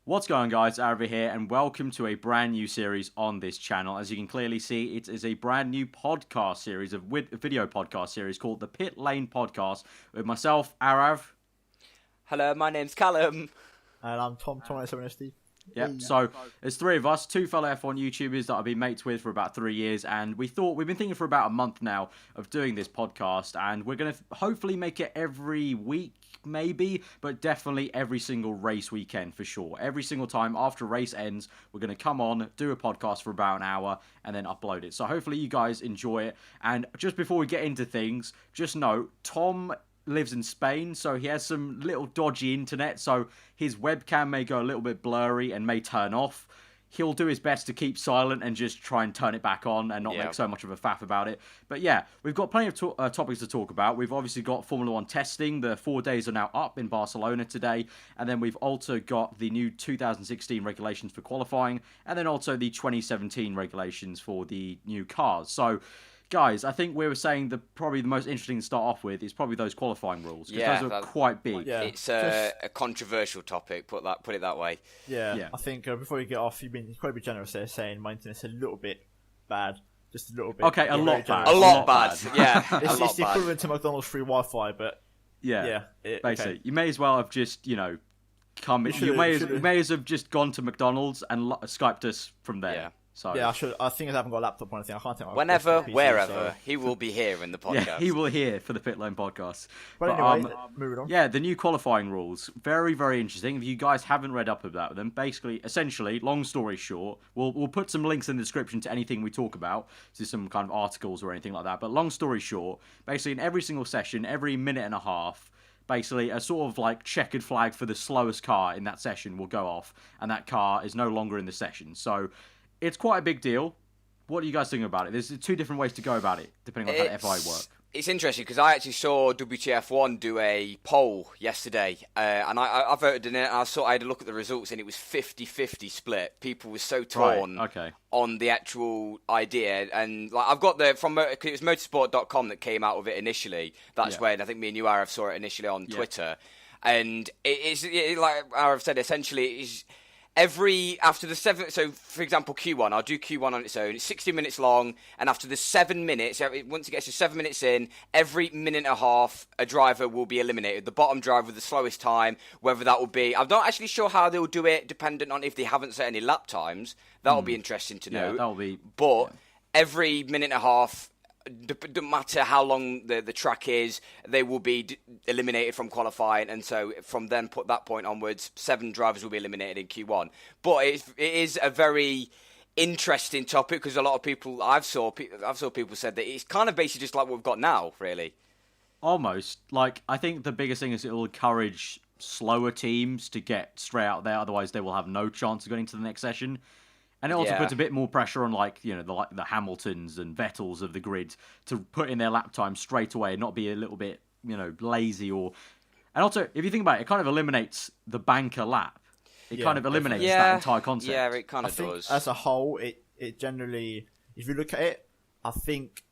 What's going on, guys? Aarava here, and welcome to a brand new series on this channel. As you can clearly see, it is a brand new podcast series, video podcast series called the Pitlane Podcast with myself, Aarav. Hello, my name's Callum. And I'm Tom 7SD. Yep, so there's three of us, two fellow F1 YouTubers that I've been mates with for about 3 years, and we've been thinking for about a month now of doing this podcast, and we're going to hopefully make it every week, maybe, but definitely every single race weekend for sure. Every single time after a race ends, we're going to come on, do a podcast for about an hour, and then upload it. So hopefully you guys enjoy it. And just before we get into things, just note, Tom lives in Spain, so he has some little dodgy internet, so his webcam may go a little bit blurry and may turn off. He'll do his best to keep silent and just try and turn it back on and not make so much of a faff about it. But yeah, we've got plenty of topics to talk about. We've obviously got Formula 1 testing. The 4 days are now up in Barcelona today. And then we've also got the new 2016 regulations for qualifying. And then also the 2017 regulations for the new cars. So, guys, I think we were saying probably the most interesting to start off with is probably those qualifying rules. Because those are quite big. Yeah. It's a controversial topic, put it that way. Yeah. I think before you get off, you've been quite a bit generous there saying my internet's a little bit bad. Just a little bit. Okay, a lot bad. A lot bad. Yeah. It's the equivalent to McDonald's free Wi-Fi, but basically. Okay. You may as well have just, you may as well have just gone to McDonald's and Skyped us from there. Yeah. So yeah, I think I haven't got a laptop or anything. I can't think. Whenever, PC, wherever, he will be here in the podcast. Yeah, he will hear for the Pitlane Podcast. But anyway, moving on. Yeah, the new qualifying rules, very, very interesting. If you guys haven't read up about them, essentially, long story short, we'll put some links in the description to anything we talk about, to some kind of articles or anything like that. But long story short, basically in every single session, every minute and a half, basically a sort of like checkered flag for the slowest car in that session will go off, and that car is no longer in the session. So it's quite a big deal. What are you guys thinking about it? There's two different ways to go about it, depending on how the FI work. It's interesting, because I actually saw WTF1 do a poll yesterday, and I voted in it, and I had a look at the results, and it was 50-50 split. People were so torn on the actual idea, and like I've got it was motorsport.com that came out with it initially. That's when I think me and you, Arav, saw it initially on Twitter, and it's like Arav said, essentially it is after the 7, so for example Q1, I'll do Q1 on its own, it's 60 minutes long, and after the 7 minutes, once it gets to 7 minutes in, every minute and a half a driver will be eliminated. The bottom driver with the slowest time, whether that will be, I'm not actually sure how they'll do it, dependent on if they haven't set any lap times. That'll be interesting to know. That'll be. But every minute and a half, doesn't matter how long the track is, they will be eliminated from qualifying, and so from that point onwards, 7 drivers will be eliminated in Q1. But it is a very interesting topic, because a lot of people I've saw people said that it's kind of basically just like what we've got now, really. Almost. Like, I think the biggest thing is it will encourage slower teams to get straight out there, otherwise they will have no chance of getting to the next session. And it also puts a bit more pressure on, the Hamiltons and Vettels of the grid to put in their lap time straight away and not be a little bit, lazy or. And also, if you think about it, it kind of eliminates the banker lap. It kind of eliminates that entire concept. Yeah, it kind of does. As a whole, it generally, if you look at it, I think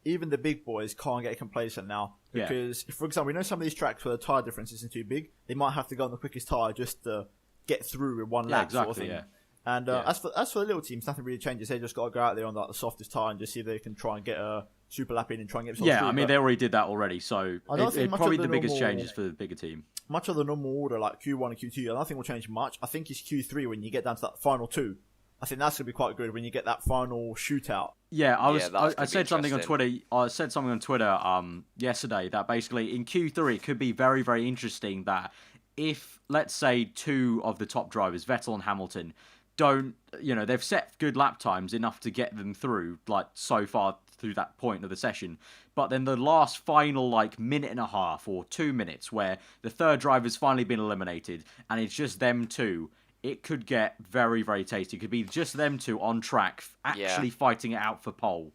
even the big boys can't get complacent now. Because, for example, we know some of these tracks where the tyre difference isn't too big, they might have to go on the quickest tyre just to get through with one lap sort of thing. Yeah. And as for the little teams, nothing really changes. They just got to go out there on the softest tyre and just see if they can try and get a super lap in and try and get themselves through. I mean, they already did that already, so it's probably the biggest changes for the bigger team. Much of the normal order, like Q1 and Q2, I don't think will change much. I think it's Q3 when you get down to that final 2. I think that's going to be quite good when you get that final shootout. Yeah, I said something on Twitter. I said something on Twitter yesterday that basically in Q3 it could be very, very interesting that if, let's say, 2 of the top drivers, Vettel and Hamilton, they've set good lap times enough to get them through, like, so far through that point of the session. But then the last final, minute and a half or 2 minutes where the third driver's finally been eliminated and it's just them two, it could get very, very tasty. It could be just them two on track, actually fighting it out for pole.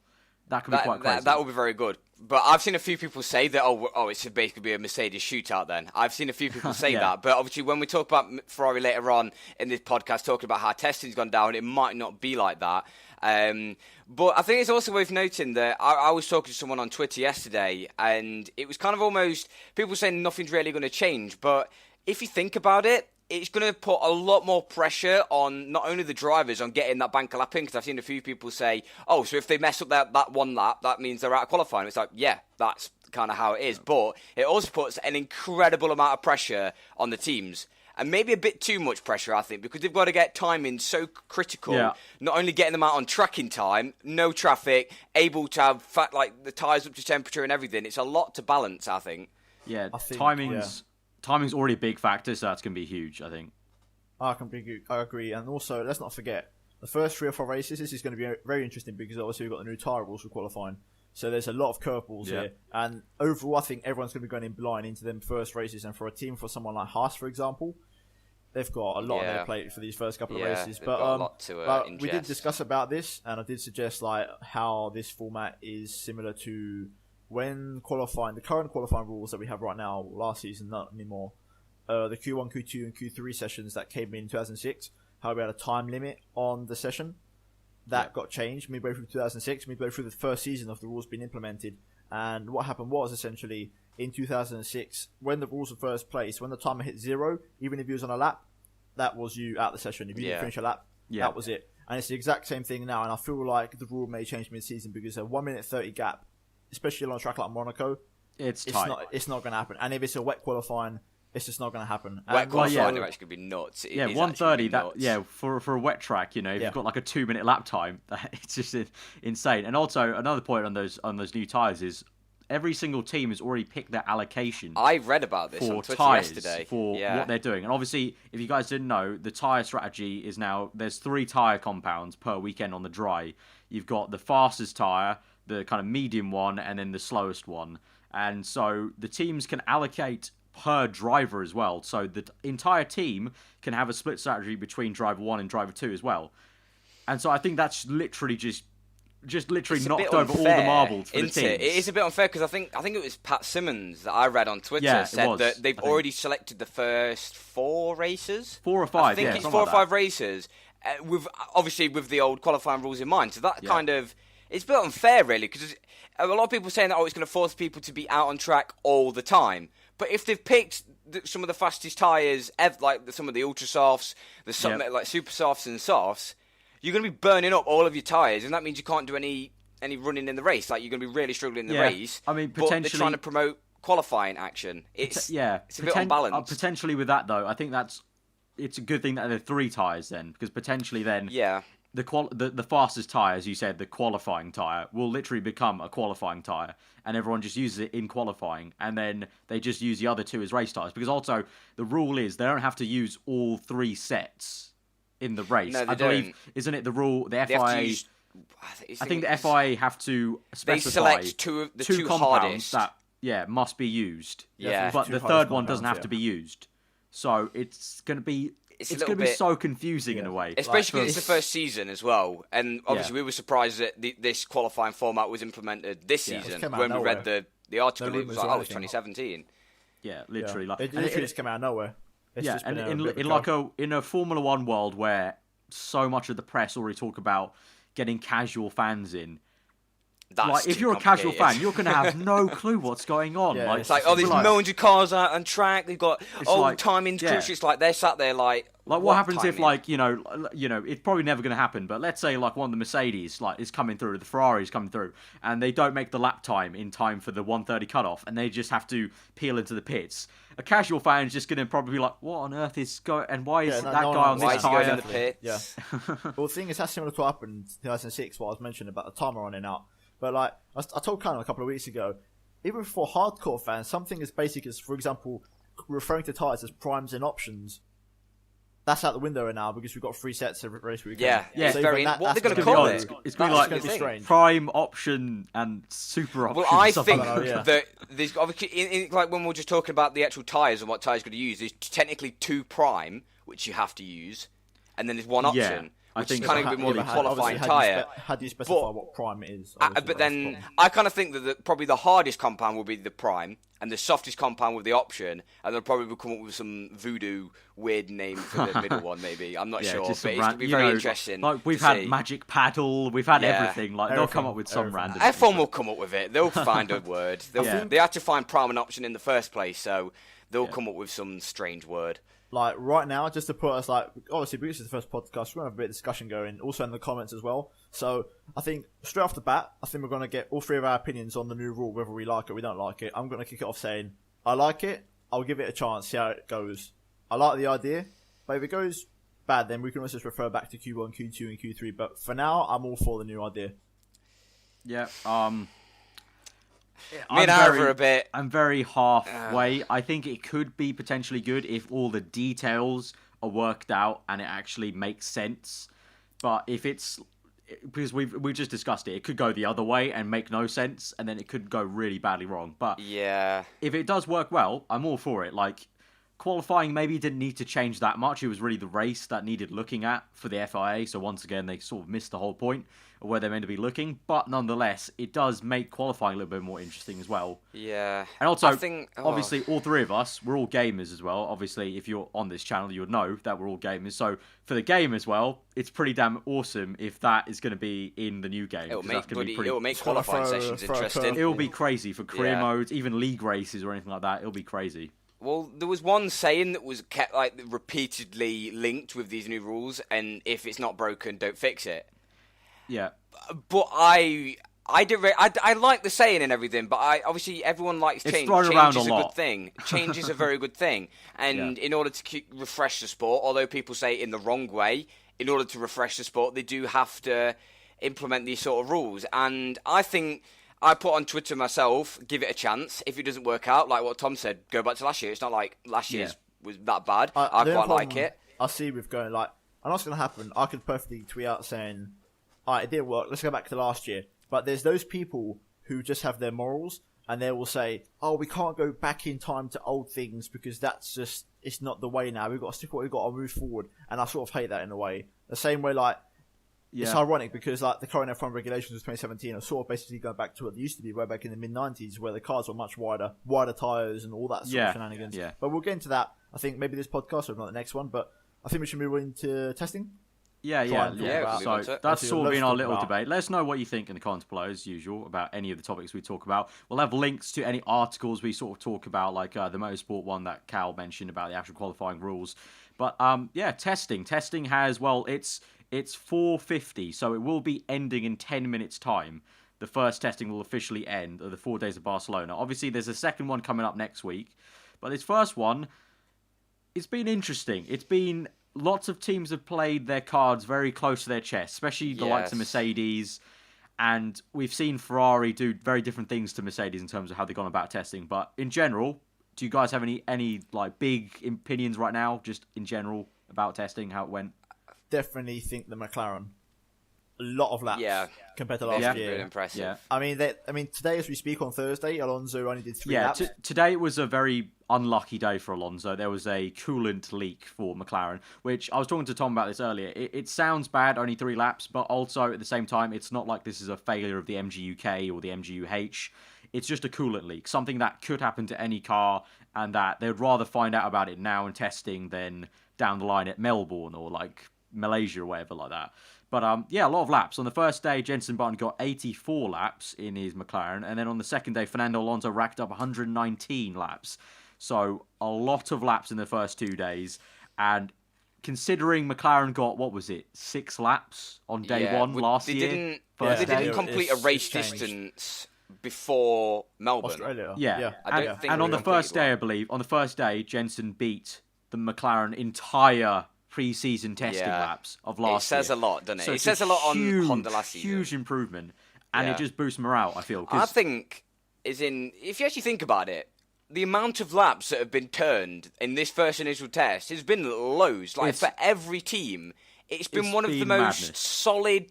That could be quite crazy. That would be very good. But I've seen a few people say that, it should basically be a Mercedes shootout then. I've seen a few people say that. But obviously, when we talk about Ferrari later on in this podcast, talking about how testing's gone down, it might not be like that. But I think it's also worth noting that I was talking to someone on Twitter yesterday, and it was kind of almost people saying nothing's really going to change. But if you think about it, it's going to put a lot more pressure on not only the drivers on getting that bank lap in, because I've seen a few people say, oh, so if they mess up that one lap, that means they're out of qualifying. It's like, yeah, that's kind of how it is. But it also puts an incredible amount of pressure on the teams. And maybe a bit too much pressure, I think, because they've got to get timing so critical. Yeah. Not only getting them out on track in time, no traffic, able to have the tyres up to temperature and everything. It's a lot to balance, I think. Yeah, timing's already a big factor, so that's going to be huge, I think. I agree. And also, let's not forget, the first 3 or 4 races, this is going to be very interesting because obviously we've got the new tyre rules for qualifying. So there's a lot of curveballs here. And overall, I think everyone's going to be going in blind into them first races. And for a team, for someone like Haas, for example, they've got a lot on their plate for these first couple of races. But we did discuss about this, and I did suggest how this format is similar to when qualifying, the current qualifying rules that we have right now, last season, not anymore, the Q1, Q2, and Q3 sessions that came in 2006, how we had a time limit on the session. That got changed midway through 2006, midway through the first season of the rules being implemented. And what happened was, essentially, in 2006, when the rules were first placed, when the timer hit 0, even if you was on a lap, that was you out the session. If you didn't finish a lap, that was it. And it's the exact same thing now, and I feel like the rule may change mid-season because a 1 minute 30 gap, especially on a track like Monaco, it's not going to happen. And if it's a wet qualifying, it's just not going to happen. Wet qualifying actually could be nuts. 1:30. For a wet track, if you've got like a 2 minute lap time, it's just insane. And also another point on those new tyres is every single team has already picked their allocation. I read about this on Twitter yesterday for what they're doing. And obviously, if you guys didn't know, the tyre strategy is now there's 3 tyre compounds per weekend on the dry. You've got the fastest tyre, the kind of medium one, and then the slowest one. And so the teams can allocate per driver as well. So the entire team can have a split strategy between driver 1 and driver 2 as well. And so I think that's literally just knocked over all the marbles for the teams. It is a bit unfair because I think it was Pat Simmons that I read on Twitter said that they've already selected the first 4 races. 4 or 5, I think it's 4 or 5 races, with the old qualifying rules in mind. So that kind of... It's a bit unfair, really, because a lot of people saying that it's going to force people to be out on track all the time. But if they've picked some of the fastest tyres, like some of the ultra softs, like super softs and softs, you're going to be burning up all of your tyres, and that means you can't do any running in the race. Like, you're going to be really struggling in the race. I mean, potentially, but they're trying to promote qualifying action. It's a bit unbalanced. Potentially with that, though, I think it's a good thing that there are 3 tyres then, because potentially then the fastest tyre, as you said, the qualifying tyre, will literally become a qualifying tyre, and everyone just uses it in qualifying, and then they just use the other 2 as race tyres. Because also, the rule is they don't have to use all 3 sets in the race. No, I believe, isn't it the rule, the FIA... I think the FIA have to specify they select the 2 compounds hardest. That must be used. But the third one doesn't have to be used. So it's going to be... It's going to be so confusing in a way. Especially because it's the first season as well. And obviously we were surprised that this qualifying format was implemented this season. When we read the article, it was like, 2017. Yeah, literally. It literally just came out of nowhere. In a Formula 1 world where so much of the press already talk about getting casual fans in, if you're a casual fan, you're going to have no clue what's going on. Yeah, it's like, there's millions of cars out on track. They've got timing crucial. It's like they're sat there like what happens timing? If it's probably never going to happen. But let's say one of the Mercedes is coming through, the Ferrari's coming through, and they don't make the lap time in time for the 1:30 cutoff, and they just have to peel into the pits. A casual fan is just going to probably be like, "What on earth is going? And why is that guy on this tyre in the pits?" Yeah. Well, the thing is, that's similar to what happened in 2006. What I was mentioning about the timer running out. But I told Callum a couple of weeks ago, even for hardcore fans, something as basic as, for example, referring to tyres as primes and options, that's out the window now because we've got 3 sets of race weekend. Yeah. So what they're going to call it? It's going to be strange. Prime, option, and super option. Well, I think that there's obviously, when we were just talking about the actual tyres and what tyres you're going to use, there's technically 2 prime, which you have to use, and then there's 1 option. Yeah. Which is kind of a bit more of a qualifying tyre. How do you specify what prime it is? But then I kind of think that probably the hardest compound will be the prime, and the softest compound with the option, and they'll probably come up with some voodoo weird name for the middle one, maybe. I'm not sure, but it's going to be very interesting. We've had Magic Paddle, we've had everything. They'll come up with some random... F1 will come up with it. They'll find a word. They had to find prime and option in the first place, so they'll come up with some strange word. like right now, just to put us like, obviously because it's the first podcast, we're going to have a bit of discussion going, also in the comments as well. So I think straight off the bat, I think we're going to get all three of our opinions on the new rule, whether we like it or we don't like it. I'm going to kick it off saying, I like it, I'll give it a chance, see how it goes. I like the idea, but if it goes bad, then we can also just refer back to Q1, Q2 and Q3. But for now, I'm all for the new idea. Yeah, I'm very halfway. I think it could be potentially good if all the details are worked out and it actually makes sense. But if it's because we've just discussed it could go the other way and make no sense, and then it could go really badly wrong. But yeah, if it does work well, I'm all for it. Like, qualifying maybe didn't need to change that much. It was really the race that needed looking at for the FIA. So once again, they sort of missed the whole point of where they're meant to be looking. But nonetheless, it does make qualifying a little bit more interesting as well. Yeah. And also, obviously, all three of us, we're all gamers as well. Obviously, if you're on this channel, you would know that we're all gamers. So for the game as well, it's pretty damn awesome if that is going to be in the new game. It'll make qualifying sessions interesting. It'll be crazy for career modes, even league races or anything like that. It'll be crazy. Well, there was one saying that was kept like repeatedly linked with these new rules, and if it's not broken, don't fix it. Yeah. But I like the saying and everything, but obviously everyone likes change. Change is a good thing. Change is a very good thing, and in order to refresh the sport, although people say it in the wrong way, in order to refresh the sport, they do have to implement these sort of rules, and I think. I put on Twitter myself, give it a chance. If it doesn't work out, like what Tom said, go back to last year. It's not like last year's was that bad. I quite like it. I see with going like, I know what's going to happen. I could perfectly tweet out saying, alright, it didn't work. Let's go back to last year. But there's those people who just have their morals and they will say, oh, we can't go back in time to old things because that's just, it's not the way now. We've got to stick what we've got to move forward. And I sort of hate that in a way. The same way like, it's ironic because like the current F1 regulations of 2017 are sort of basically going back to what they used to be way back in the mid-90s where the cars were much wider tyres and all that sort of shenanigans. Yeah. But we'll get into that, I think, maybe this podcast or not the next one. But I think we should move into testing. Yeah. So that's sort of been our little debate. Let us know what you think in the comments below, as usual, about any of the topics we talk about. We'll have links to any articles we sort of talk about, like the motorsport one that Cal mentioned about the actual qualifying rules. But testing. Testing has, it's 4:50, so it will be ending in 10 minutes' time. The first testing will officially end, the 4 days of Barcelona. Obviously, there's a second one coming up next week. But this first one, it's been interesting. It's been... Lots of teams have played their cards very close to their chest, especially the likes of Mercedes. And we've seen Ferrari do very different things to Mercedes in terms of how they've gone about testing. But in general, do you guys have any like big opinions right now, just in general, about testing, how it went? Definitely think the McLaren. A lot of laps compared to last year. Really impressive. Yeah. I mean, today as we speak on Thursday, Alonso only did 3 laps. Today was a very unlucky day for Alonso. There was a coolant leak for McLaren, which I was talking to Tom about this earlier. It sounds bad, only 3 laps, but also at the same time, it's not like this is a failure of the MGUK or the MGUH. It's just a coolant leak, something that could happen to any car, and that they'd rather find out about it now in testing than down the line at Melbourne or like Malaysia or whatever like that. But a lot of laps. On the first day, Jenson Button got 84 laps in his McLaren, and then on the second day, Fernando Alonso racked up 119 laps. So a lot of laps in the first 2 days, and considering McLaren got, 6 laps on day one last year? They didn't complete a race distance before Melbourne. Australia. Yeah. And on the first day, I believe, Jenson beat the McLaren entire pre-season testing laps of last year. It says a lot, doesn't it? So it says a lot on Honda last season. Huge improvement. And it just boosts morale, I feel. I think, if you actually think about it, the amount of laps that have been turned in this first initial test has been loads. Like, for every team, it's been one of the most solid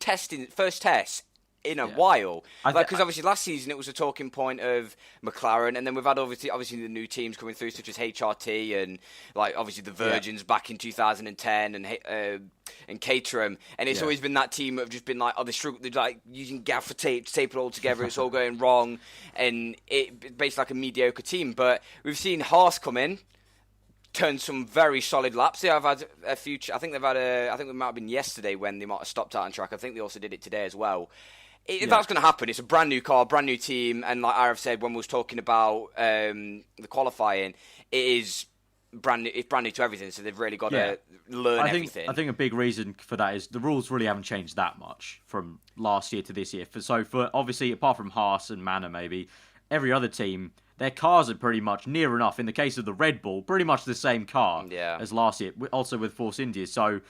first tests in a while. Because obviously last season it was a talking point of McLaren, and then we've had obviously the new teams coming through, such as HRT and like obviously the Virgins back in 2010 and Caterham, and it's always been that team that have just been like, they struggle, they're like using gaffer tape to tape it all together, it's all going wrong, and it's basically like a mediocre team. But we've seen Haas come in, turn some very solid laps. I've had a few. I think it might have been yesterday when they might have stopped out on track. I think they also did it today as well. If that's going to happen, it's a brand new car, brand new team, and like I've said when we was talking about the qualifying, it is brand new to everything, so they've really got to learn everything. I think a big reason for that is the rules really haven't changed that much from last year to this year. For obviously, apart from Haas and Manor, maybe every other team, their cars are pretty much near enough. In the case of the Red Bull, pretty much the same car as last year. Also with Force India, so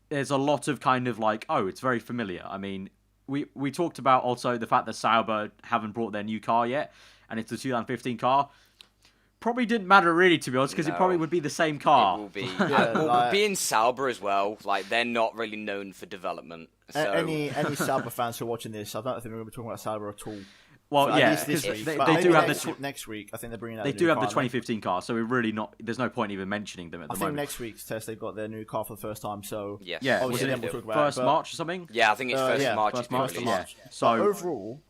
there's a lot of kind of like, oh, it's very familiar. I mean, we talked about also the fact that Sauber haven't brought their new car yet, and it's the 2015 car. Probably didn't matter really, to be honest, because it probably would be the same car. It will be. Being Sauber as well, like they're not really known for development. So. Any Sauber fans who are watching this, I don't think we're going to be talking about Sauber at all. Well, this week. They do have next week. I think they're bringing out. They do have the 2015 car, so we're really not. There's no point even mentioning them at the moment. I think next week's test they've got their new car for the first time. So obviously then we'll talk about first March or something. Yeah, I think it's March. First March. Yeah. So overall,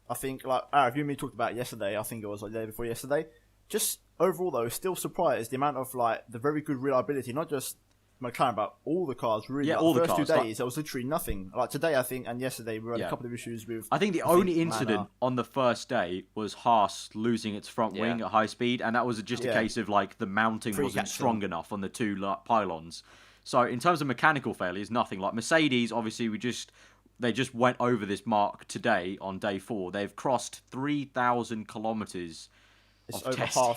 I think like if you and me talked about it yesterday, I think it was like the day before yesterday. Just overall though, still surprised the amount of like the very good reliability, not just McLaren, but all the cars really. Yeah, all the first cars. 2 days, there was literally nothing. Like today, I think, and yesterday, we had a couple of issues with. I think the only incident on the first day was Haas losing its front wing at high speed, and that was just a case of like the mounting wasn't strong enough on the two pylons. So in terms of mechanical failures, nothing. Like Mercedes, obviously, they just went over this mark today on day 4. They've crossed 3,000 kilometers of testing.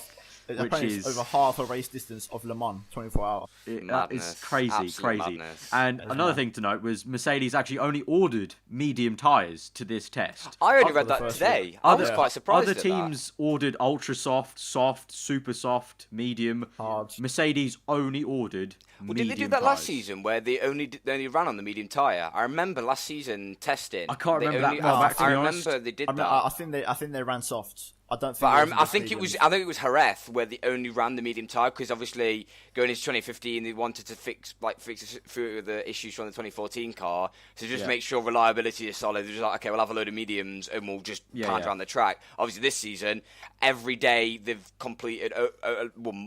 Which is over half a race distance of Le Mans, 24 hours. It's crazy. Madness. And another thing to note was Mercedes actually only ordered medium tyres to this test. I only read that today. I was quite surprised. Other teams ordered ultra soft, soft, super soft, medium. Hard. Mercedes only ordered medium. Did they do that last season where they only ran on the medium tyre? I remember last season testing. I can't remember that. I remember they did that. I think they ran softs. I don't think. But I think it was Jerez where they only ran the medium tyre because obviously going into 2015 they wanted to fix through the issues from the 2014 car, so just make sure reliability is solid. They're just like, okay, we'll have a load of mediums and we'll just pound around the track. Obviously this season, every day they've completed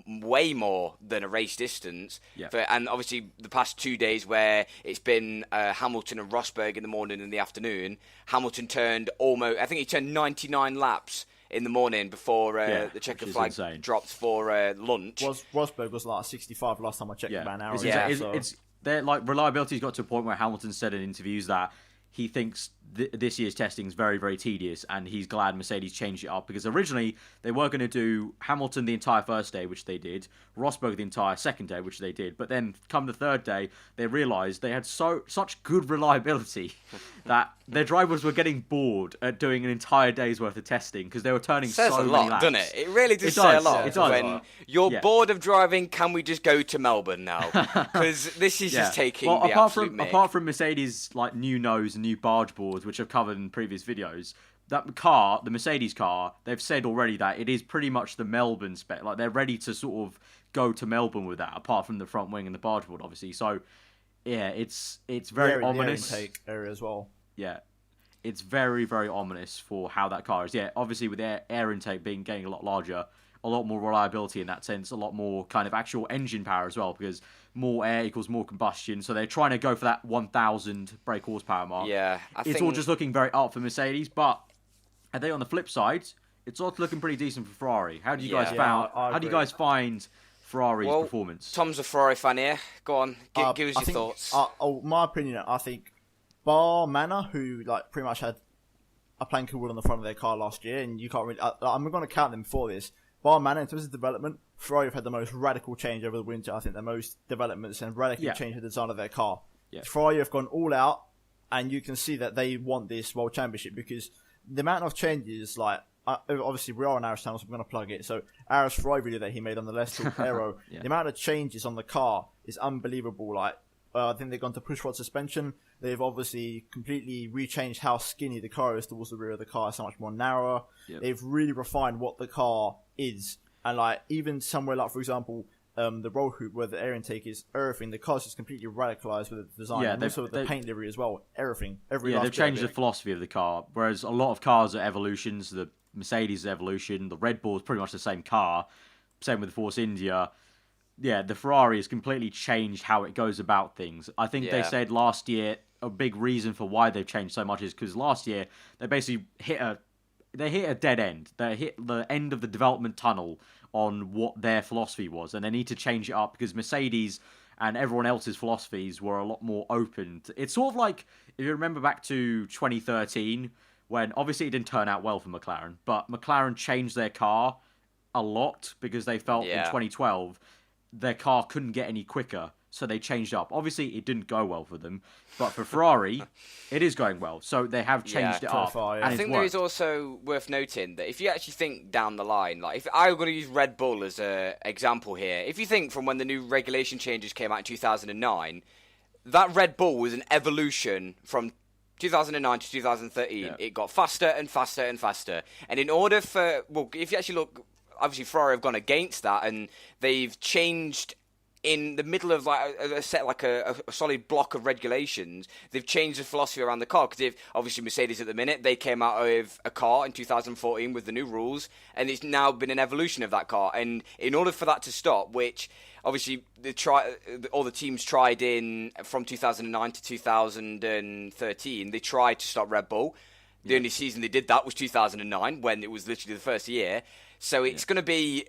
way more than a race distance. Yeah. And obviously the past 2 days where it's been Hamilton and Rosberg in the morning and the afternoon, Hamilton turned 99 laps in the morning before the checker flag dropped for lunch. Rosberg was like 65 last time I checked about an hour ago. Their like reliability's got to a point where Hamilton said in interviews that he thinks this year's testing is very, very tedious, and he's glad Mercedes changed it up because originally they were going to do Hamilton the entire first day, which they did, Rosberg the entire second day, which they did, but then come the third day, they realised they had such good reliability that their drivers were getting bored at doing an entire day's worth of testing because they were turning so many laps. Doesn't it? It really does say a lot. It does. When you're bored of driving, can we just go to Melbourne now? Because this is just taking the absolute mick. Apart from Mercedes' like new nose and new barge boards, which I've covered in previous videos, that car, the Mercedes car, they've said already that it is pretty much the Melbourne spec. Like they're ready to sort of go to Melbourne with that, apart from the front wing and the barge board, obviously. So, yeah, it's very ominous. The air intake area as well. Yeah, it's very, very ominous for how that car is. Yeah, obviously with air intake getting a lot larger, a lot more reliability in that sense, a lot more kind of actual engine power as well, because more air equals more combustion. So they're trying to go for that 1,000 brake horsepower mark. Yeah, it's all just looking very up for Mercedes, but I think on the flip side, it's also looking pretty decent for Ferrari. How do you guys find Ferrari's performance? Tom's a Ferrari fan here. Go on, give us your thoughts. My opinion, I think, bar Manor, who like pretty much had a plank of wood on the front of their car last year, and you can't really. I'm going to count them for this. Bar Manor, in terms of development, Ferrari have had the most radical change over the winter. I think the most developments and radically changed the design of their car. Yeah. Ferrari have gone all out, and you can see that they want this World Championship because the amount of changes, like, obviously we are on Ara's channel, so we're going to plug it. So Ara's Ferrari video that he made on the Let's Talk Aero, the amount of changes on the car is unbelievable. Like, I think they've gone to push rod suspension. They've obviously completely rechanged how skinny the car is towards the rear of the car. It's so much more narrower. Yep. They've really refined what the car is. And like even somewhere like, for example, the roll hoop where the air intake is, everything, the car's just completely radicalized with the design. And also the paint livery as well. Everything. They've changed the philosophy of the car. Whereas a lot of cars are evolutions. The Mercedes evolution. The Red Bull is pretty much the same car. Same with the Force India. Yeah, the Ferrari has completely changed how it goes about things. I think they said last year a big reason for why they've changed so much is because last year they basically hit hit a dead end. They hit the end of the development tunnel on what their philosophy was, and they need to change it up because Mercedes and everyone else's philosophies were a lot more open. It's sort of like, if you remember back to 2013, when obviously it didn't turn out well for McLaren, but McLaren changed their car a lot because they felt in 2012 their car couldn't get any quicker, so they changed up. Obviously, it didn't go well for them, but for Ferrari, it is going well, so they have changed it up. I think there is also worth noting that if you actually think down the line, like if I were going to use Red Bull as an example here, if you think from when the new regulation changes came out in 2009, that Red Bull was an evolution from 2009 to 2013. Yeah. It got faster and faster and faster, and in order for, well, if you actually look, obviously Ferrari have gone against that, and they've changed in the middle of like a solid block of regulations. They've changed the philosophy around the car, because obviously Mercedes at the minute, they came out with a car in 2014 with the new rules, and it's now been an evolution of that car. And in order for that to stop, which obviously all the teams tried in from 2009 to 2013, they tried to stop Red Bull. The only season they did that was 2009, when it was literally the first year. So it's going to be,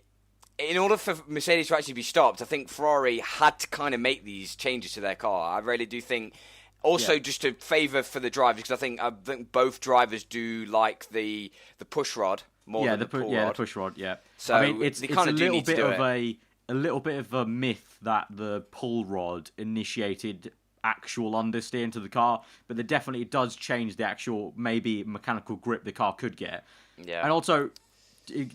in order for Mercedes to actually be stopped, I think Ferrari had to kind of make these changes to their car. I really do think, also just to favour for the drivers, because I think both drivers do like the push rod more than the pull rod. Yeah, the push rod, yeah. So I mean, it's a little bit of a myth that the pull rod initiated actual understeer into the car, but it definitely does change the actual, maybe, mechanical grip the car could get. Yeah. And also,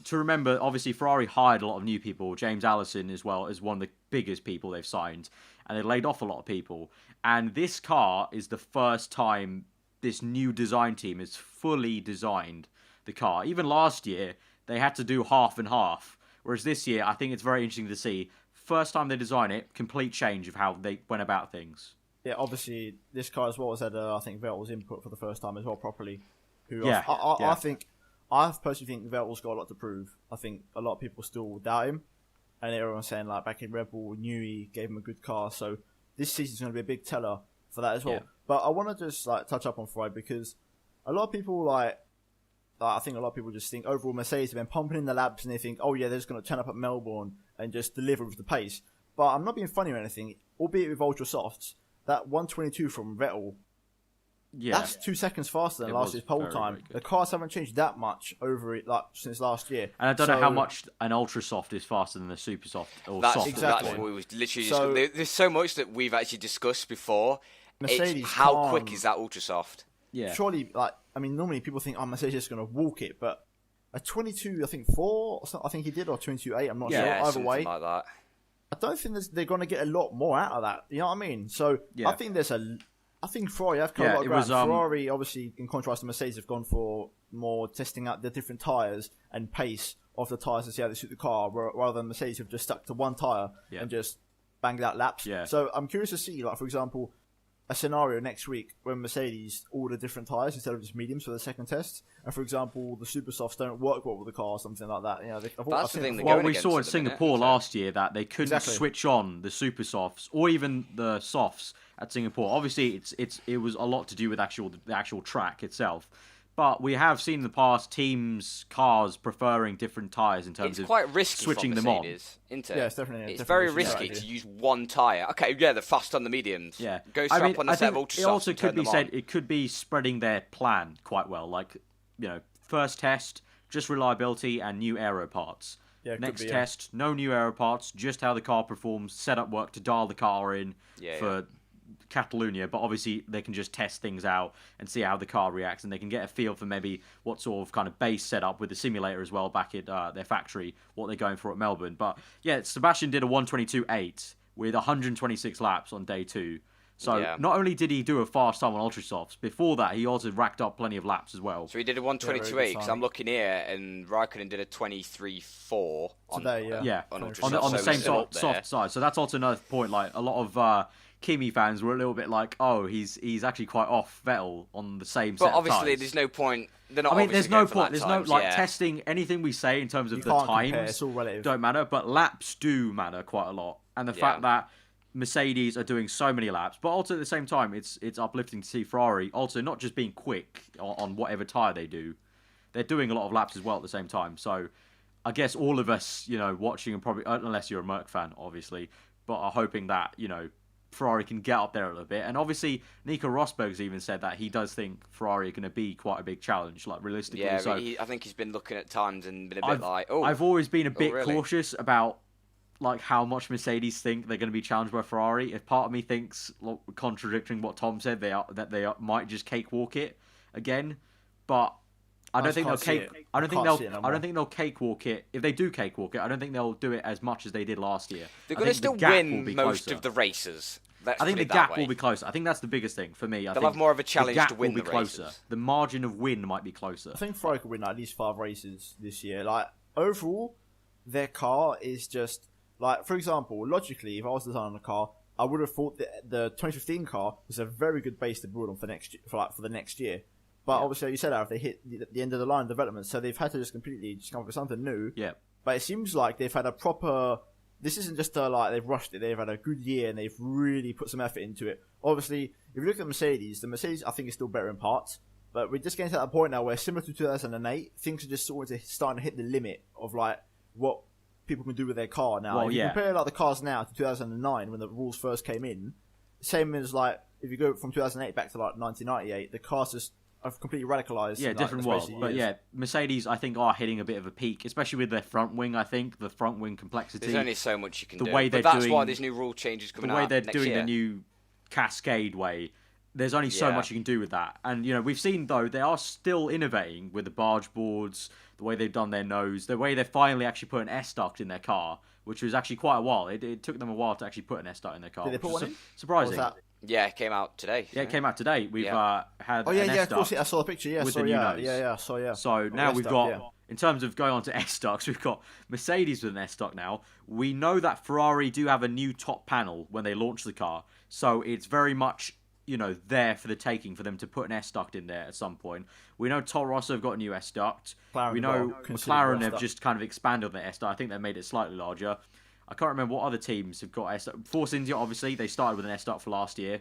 to remember, obviously Ferrari hired a lot of new people. James Allison as well is one of the biggest people they've signed, and they laid off a lot of people. And this car is the first time this new design team has fully designed the car. Even last year, they had to do half and half, whereas this year, I think it's very interesting to see. First time they design it, complete change of how they went about things. Yeah, obviously, this car as well has had, I think, Vettel's input for the first time as well properly. I personally think Vettel's got a lot to prove. I think a lot of people still doubt him, and everyone's saying like back in Red Bull, knew he gave him a good car. So this season's going to be a big teller for that as well. Yeah. But I want to just like touch up on Ferrari, because a lot of people I think a lot of people just think overall Mercedes have been pumping in the laps, and they think, oh yeah, they're just going to turn up at Melbourne and just deliver with the pace. But I'm not being funny or anything, albeit with ultra softs. That 122 from Vettel. Yeah, that's 2 seconds faster than last year's pole time. The cars haven't changed that much over it since last year. And I don't know how much an ultra soft is faster than a super soft or soft. Exactly. That's what we was literally there's so much that we've actually discussed before. Mercedes, how quick is that ultra soft? Yeah. Surely, normally people think, Mercedes is going to walk it, but a 22, I think 4, I think he did, or 22.8, I'm not sure. Either way, like that. I don't think they're going to get a lot more out of that. You know what I mean? So I think Ferrari have come a lot of ground. Ferrari, obviously, in contrast to Mercedes, have gone for more testing out the different tyres and pace of the tyres to see how they suit the car, rather than Mercedes have just stuck to one tyre and just banged out laps. Yeah. So I'm curious to see, like, for example, a scenario next week when Mercedes order different tyres instead of just mediums for the second test. And, for example, the super softs don't work well with the car or something like that. You know, that's the thing. Well, we saw in Singapore last year that they couldn't switch on the super softs or even the softs at Singapore. Obviously, it was a lot to do with the actual track itself. But we have seen in the past teams, cars preferring different tyres in terms of quite risky switching them on. Isn't it? Yeah, it's definitely. It's very risky to use one tyre. Okay, yeah, they're fast on the mediums. Yeah, go strap on a set of ultra softs. It also could be said it could be spreading their plan quite well. Like, first test, just reliability and new aero parts. Yeah, next test, no new aero parts, just how the car performs, setup work to dial the car in for Catalonia, but obviously they can just test things out and see how the car reacts, and they can get a feel for maybe what sort of kind of base setup with the simulator as well back at their factory, what they're going for at Melbourne. But yeah, Sebastian did a 122.8 with 126 laps on day 2. So not only did he do a fast time on ultra softs, before that he also racked up plenty of laps as well. So he did a 122.8, because I'm looking here, and Raikkonen did a 23.4 on ultra softs. On the same soft side. So that's also another point. Like, a lot of Kimi fans were a little bit like, he's actually quite off Vettel on the same set of tyres. But obviously there's no point. There's no point. There's no testing anything we say in terms of the times don't matter, but laps do matter quite a lot. And the fact that Mercedes are doing so many laps, but also at the same time, it's uplifting to see Ferrari also not just being quick on whatever tyre they do, they're doing a lot of laps as well at the same time. So I guess all of us, watching and probably, unless you're a Merc fan, obviously, but are hoping that, Ferrari can get up there a little bit. And obviously, Nico Rosberg's even said that he does think Ferrari are going to be quite a big challenge, like realistically. Yeah, so I think he's been looking at times and been a bit I've always been a bit really? cautious about like how much Mercedes think they're going to be challenged by Ferrari. If part of me thinks, contradicting what Tom said, they might just cakewalk it again, but I don't think they'll cakewalk it. If they do cakewalk it, I don't think they'll do it as much as they did last year. They're going to still win most of the races. I think the gap will be closer. I think that's the biggest thing for me. They'll have more of a challenge to win the closer. races. The margin of win might be closer. I think Ferrari could win at least 5 races this year. Like, overall, their car is just... Like, for example, logically, if I was designing a car, I would have thought that the 2015 car was a very good base to build on for the next year. But obviously, like you said, they hit the end of the line of development, so they've had to just completely come up with something new. Yeah. But it seems like they've had a proper... This isn't just they've rushed it. They've had a good year and they've really put some effort into it. Obviously, if you look at the Mercedes I think is still better in parts. But we're just getting to that point now where, similar to 2008, things are just sort of starting to hit the limit of like what people can do with their car now. If you compare like the cars now to 2009 when the rules first came in, same as like if you go from 2008 back to like 1998, the cars just have completely radicalized. Yeah, different world. But yeah, Mercedes, I think, are hitting a bit of a peak, especially with their front wing. I think the front wing complexity. There's only so much you can do. But that's why there's new rule changes coming out. The way they're next doing year. the new Cascade way, there's only so much you can do with that. And we've seen though they are still innovating with the barge boards, the way they've done their nose, the way they finally actually put an S duct in their car, which was actually quite a while. It took them a while to actually put an S duct in their car. Did they put one in? Surprising. Yeah, it came out today. Yeah, it came out today. We've had an S duct. Of course, I saw the picture. Yeah, with the new nose. Yeah, I saw, yeah. So now we've got, in terms of going on to S ducts, we've got Mercedes with an S duct now. We know that Ferrari do have a new top panel when they launch the car, so it's very much there for the taking for them to put an S duct in there at some point. We know Toro Rosso have got a new S duct. We know McLaren have just kind of expanded on the S duct. I think they made it slightly larger. I can't remember what other teams have got S duct. Force India, obviously, they started with an S duct for last year.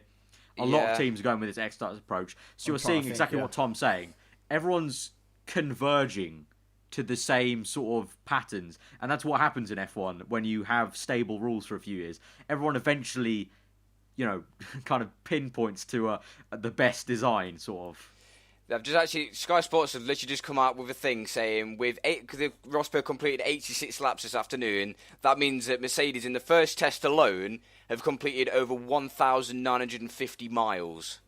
A lot of teams are going with this S duct approach. So you're seeing exactly what Tom's saying. Everyone's converging to the same sort of patterns. And that's what happens in F1 when you have stable rules for a few years. Everyone eventually, kind of pinpoints to the best design, sort of. They've just actually, Sky Sports have literally just come out with a thing saying because Rosberg completed 86 laps this afternoon, that means that Mercedes in the first test alone have completed over 1,950 miles.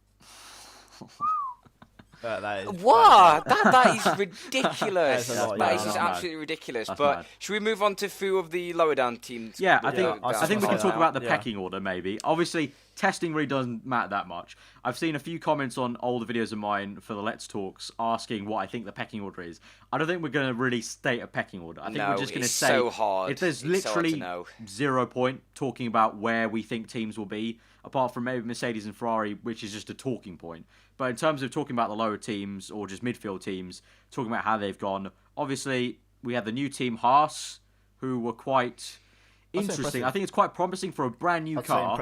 That is wow, that is ridiculous. That is just mad. absolutely ridiculous. That's but mad. should we move on to a few of the lower down teams? Yeah, I think we can talk about the Yeah. pecking order, maybe. Obviously, testing really doesn't matter that much. I've seen a few comments on older videos of mine for the Let's Talks asking what I think the pecking order is. I don't think we're going to really state a pecking order. I think we're just going to say so hard. if there's It's so hard to literally know. 0 point talking about where we think teams will be, apart from maybe Mercedes and Ferrari, which is just a talking point. But in terms of talking about the lower teams or just midfield teams, talking about how they've gone, obviously we had the new team Haas, who were quite interesting. I think it's quite promising for a brand new car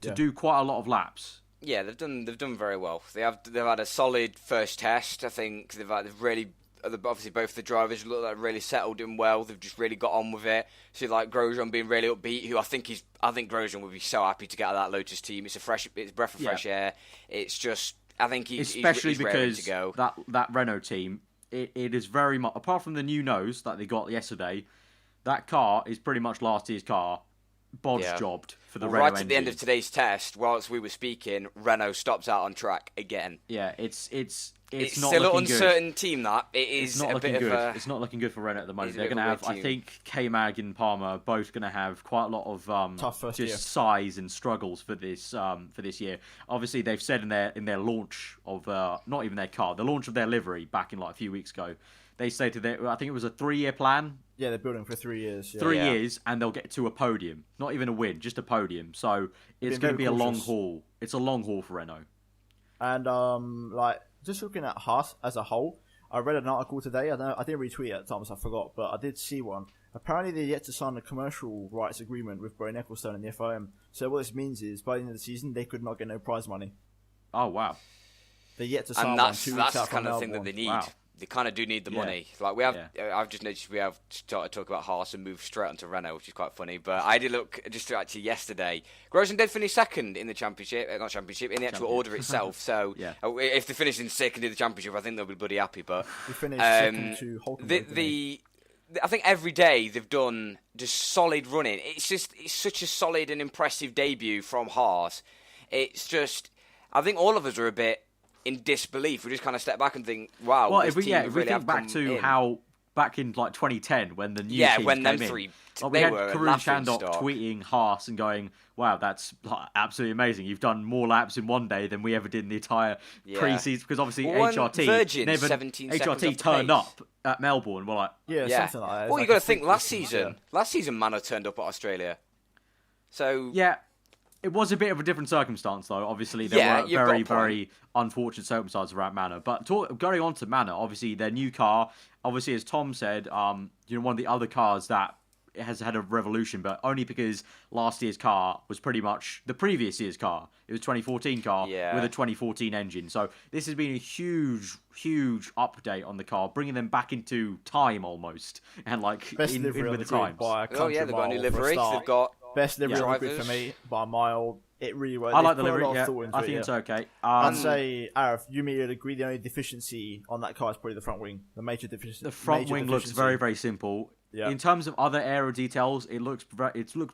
to do quite a lot of laps. Yeah, they've done very well. They've had a solid first test. I think they've really obviously both the drivers look like really settled in well. They've just really got on with it. So like Grosjean being really upbeat, who I think Grosjean would be so happy to get out of that Lotus team. It's a breath of fresh air. It's just I think he's especially ready because to go. that Renault team, it is very much, apart from the new nose that they got yesterday, that car is pretty much last year's car, jobbed for the Renault right at engine. the end of today's test, whilst we were speaking, Renault stops out on track again. Yeah, it's not still looking an uncertain team. That it is it's not a looking bit good. of a. It's not looking good for Renault at the moment. It's a They're bit going to of a have, weird I think, K-Mag and Palmer are both going to have quite a lot of tough first year. size and struggles for this year. Obviously, they've said in their launch of not even their car, the launch of their livery back in like a few weeks ago, they stated that I think it was a 3-year plan. Yeah, they're building for 3 years. Yeah. 3 years, and they'll get to a podium. Not even a win, just a podium. So it's going to be a long haul. It's a long haul for Renault. And just looking at Haas as a whole, I read an article today. I didn't retweet it at the time, so I forgot, but I did see one. Apparently, they're yet to sign a commercial rights agreement with Brian Ecclestone and the FOM. So what this means is, by the end of the season, they could not get no prize money. Oh wow! They're yet to sign and one. that's 2 weeks the out from kind of thing that Melbourne. they need. Wow. They kind of do need the money. Like we have, I've just noticed we have started to talk about Haas and moved straight onto Renault, which is quite funny. But I did look just actually yesterday. Grosjean did finish second in the championship, in the actual order itself. So if they finish in second in the championship, I think they'll be bloody happy. But we finished second to Hulkenberg. I think every day they've done just solid running. It's such a solid and impressive debut from Haas. It's just, I think all of us are a bit in disbelief. We just kind of step back and think, wow. Well, if we think back to how back in like 2010 when the new teams when came them in, three, we had Karun Chandok tweeting Haas and going, wow, that's absolutely amazing. You've done more laps in one day than we ever did in the entire pre-season, because obviously HRT turned up at Melbourne. We're like, something like that. Well, you got to think last season Mano turned up at Australia. So it was a bit of a different circumstance, though. Obviously, there were very, very unfortunate circumstances around Manor. But going on to Manor, obviously, their new car, obviously, as Tom said, one of the other cars that has had a revolution, but only because last year's car was pretty much the previous year's car. It was a 2014 car with a 2014 engine. So this has been a huge, huge update on the car, bringing them back into time almost, and like in with the times. They've got a new livery. They've got best livery on the grid for me by a mile. It really was. I like the livery. I think it's okay. I'd say, Arif, you may agree the only deficiency on that car is probably the front wing. The major deficiency. The front wing looks very, very simple. Yeah. In terms of other aero details, it looks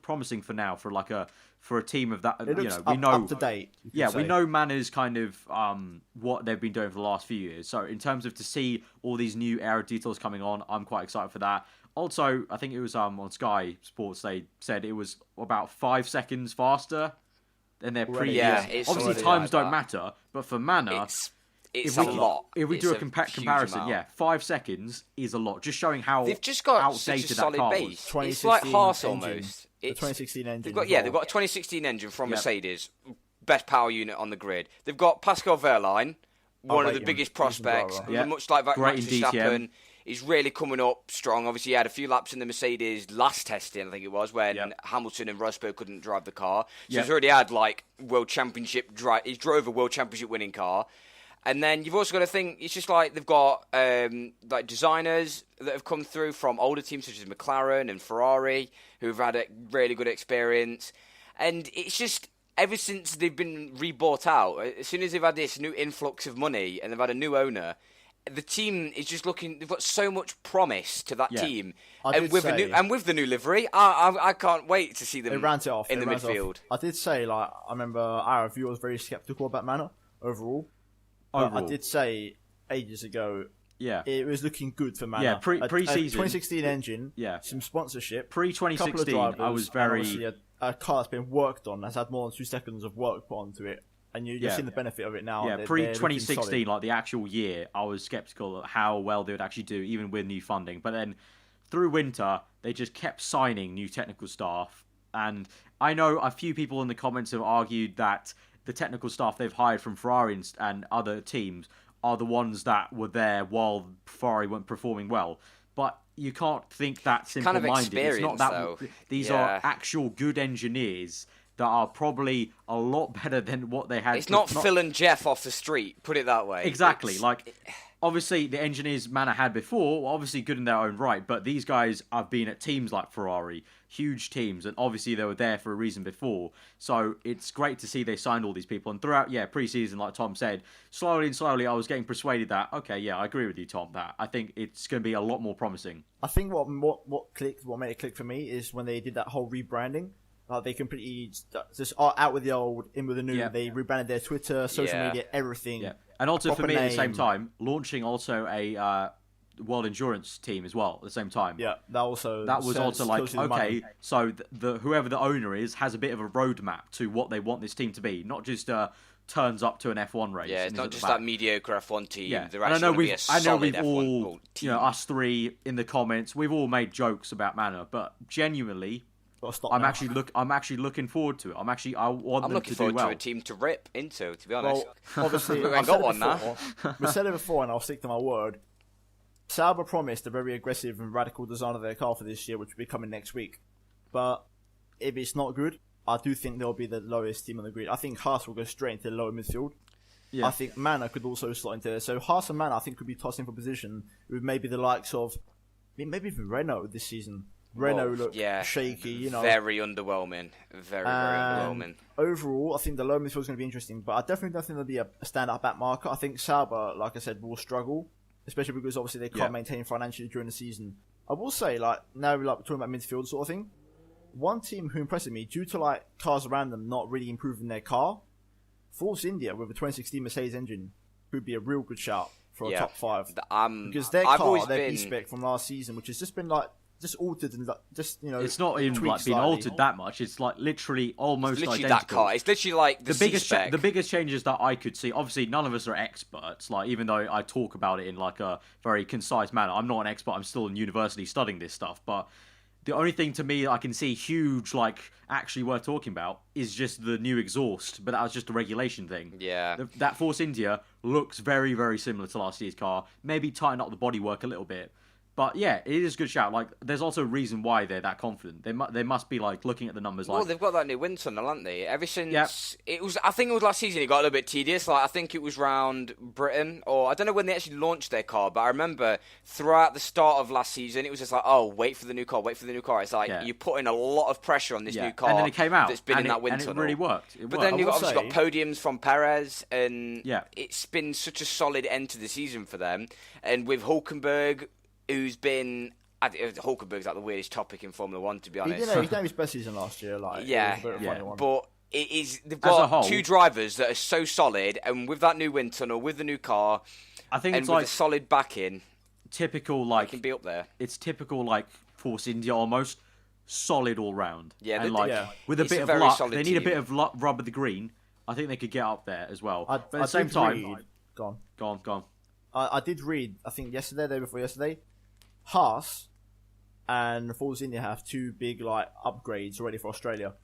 promising for now for a team of that. It looks up to date. We know Manor's kind of what they've been doing for the last few years. So in terms of to see all these new aero details coming on, I'm quite excited for that. Also, I think it was on Sky Sports, they said it was about 5 seconds faster than their previous. Obviously, times don't matter, but for Manor, it's a lot. If we do a comparison, 5 seconds is a lot. Just showing how they've just got outdated such a solid that car base. was. It's like Haas almost. The 2016 engine. They've got a 2016 engine from Mercedes, best power unit on the grid. They've got Pascal Wehrlein, one of the biggest prospects, much like Max Verstappen. He's really coming up strong. Obviously, he had a few laps in the Mercedes last testing, I think it was, when Hamilton and Rosberg couldn't drive the car. So he's already had World Championship drive. He drove a World Championship winning car. And then you've also got to think, it's just like they've got designers that have come through from older teams such as McLaren and Ferrari who've had a really good experience. And it's just, ever since they've been rebought out, as soon as they've had this new influx of money and they've had a new owner, the team is just looking. They've got so much promise to that team, and with the new livery, I can't wait to see them in the midfield. I did say, I remember our review was very skeptical about Manor overall. I did say ages ago, it was looking good for Manor. Yeah, pre-season, 2016 engine, some sponsorship. Pre-2016, I was very a car that's been worked on has had more than 2 seconds of work put onto it. And you've seen the benefit of it now. Yeah, pre-2016, the actual year, I was sceptical of how well they would actually do, even with new funding. But then, through winter, they just kept signing new technical staff. And I know a few people in the comments have argued that the technical staff they've hired from Ferrari and other teams are the ones that were there while Ferrari weren't performing well. But you can't think that simple-minded. It's not that. These are actual good engineers that are probably a lot better than what they had. It's not Phil and Jeff off the street, put it that way. Exactly. Obviously, the engineers Manor had before were obviously good in their own right, but these guys have been at teams like Ferrari, huge teams, and obviously they were there for a reason before. So it's great to see they signed all these people. And throughout, pre-season, like Tom said, slowly, I was getting persuaded that, I agree with you, Tom, that I think it's going to be a lot more promising. I think what made it click for me is when they did that whole rebranding. They completely just out with the old, in with the new. Yeah. They rebranded their Twitter, social media, everything. Yeah. And also for me at the same time, launching also a World Endurance team as well at the same time. Yeah, that was also so whoever the owner is has a bit of a roadmap to what they want this team to be, not just turns up to an F1 race. Yeah, it's not just that mediocre F1 team. Yeah. They're actually going to be a solid F1 team. Us three in the comments, we've all made jokes about Manor, but genuinely, I'm actually looking forward to it. I want them to do well. I'm looking forward to a team to rip into, to be honest. Well, obviously, we ain't got one now. We said it before, and I'll stick to my word. Sauber promised a very aggressive and radical design of their car for this year, which will be coming next week. But if it's not good, I do think they'll be the lowest team on the grid. I think Haas will go straight into the lower midfield. I think Manor could also slot into there. So Haas and Manor, I think, could be tossing for position with maybe the likes of, maybe even Renault this season. Renault looked shaky, Very underwhelming. Very underwhelming. Overall, I think the low midfield is going to be interesting, but I definitely don't think there'll be a standout back marker. I think Sauber, like I said, will struggle, especially because obviously they can't maintain financially during the season. I will say, now we're talking about midfield sort of thing, one team who impressed me, due to cars around them not really improving their car, Force India with a 2016 Mercedes engine could be a real good shout for a top 5. Because their B-spec from last season, which has just been just altered and it's not even been altered that much. It's literally almost literally identical. That car. It's literally like the biggest the biggest changes that I could see. Obviously, none of us are experts. Even though I talk about it in a very concise manner, I'm not an expert. I'm still in university studying this stuff. But the only thing to me I can see huge, actually worth talking about, is just the new exhaust. But that was just a regulation thing. Yeah. That Force India looks very, very similar to last year's car. Maybe tighten up the bodywork a little bit. But yeah, it is a good shout. There's also a reason why they're that confident. They must be looking at the numbers. Well, they've got that new wind tunnel, haven't they? Ever since it was, I think it was last season. It got a little bit tedious. I think it was round Britain, or I don't know when they actually launched their car. But I remember throughout the start of last season, it was just wait for the new car, wait for the new car. It's you're putting a lot of pressure on this new car, and then it came out. That's been in that wind tunnel. And it really worked. But then you've obviously got podiums from Perez, and it's been such a solid end to the season for them. And with Hulkenberg, who's been. Hulkenberg's the weirdest topic in Formula 1, to be honest. He did his best season last year. But it is. They've got two drivers that are so solid, and with that new wind tunnel, with the new car, I think it's with a solid backing, typical they can be up there. It's typical Force India almost, solid all round. Yeah, with a bit of luck, they need a bit of luck, rub of the green. I think they could get up there as well. But at the same time, go on. I did read. I think day before yesterday, Haas and Force India have two big upgrades already for Australia.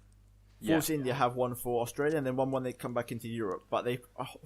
Force India have one for Australia and then one when they come back into Europe. But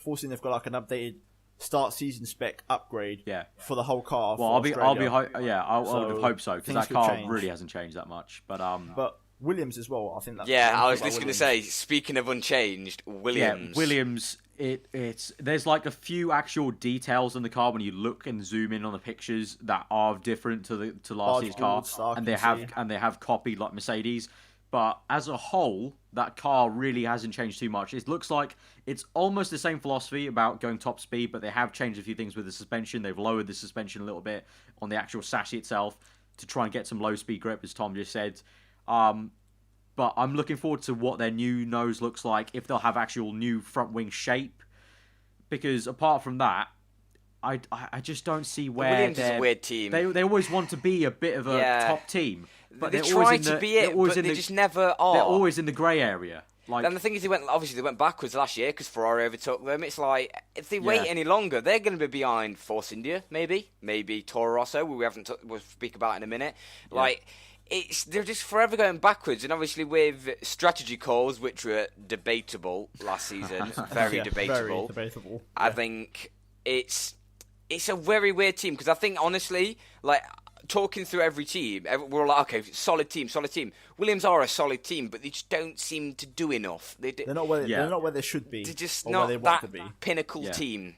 Force India have got an updated start season spec upgrade for the whole car. Well, I would have hoped so, because that car really hasn't changed that much. But Williams as well, I think. I was just going to say, speaking of unchanged, Williams. Yeah, Williams. There's a few actual details in the car when you look and zoom in on the pictures that are different to last year's car, and they have copied Mercedes. But as a whole, that car really hasn't changed too much. It looks like it's almost the same philosophy about going top speed, but they have changed a few things with the suspension. They've lowered the suspension a little bit on the actual chassis itself to try and get some low speed grip, as Tom just said. But I'm looking forward to what their new nose looks like, if they'll have actual new front wing shape. Because apart from that, I just don't see where Williams is a weird team. They always want to be a bit of a top team. But they try to be it, but they just never are. They're always in the grey area. And the thing is, they went backwards last year because Ferrari overtook them. It's if they wait any longer, they're going to be behind Force India, maybe Toro Rosso, who we'll speak about in a minute. They're just forever going backwards, and obviously with strategy calls, which were debatable last season, very debatable. I think it's a very weird team, because I think honestly, talking through every team, we're okay, solid team. Williams are a solid team, but they just don't seem to do enough. They're not where they should be. They're just not that pinnacle team,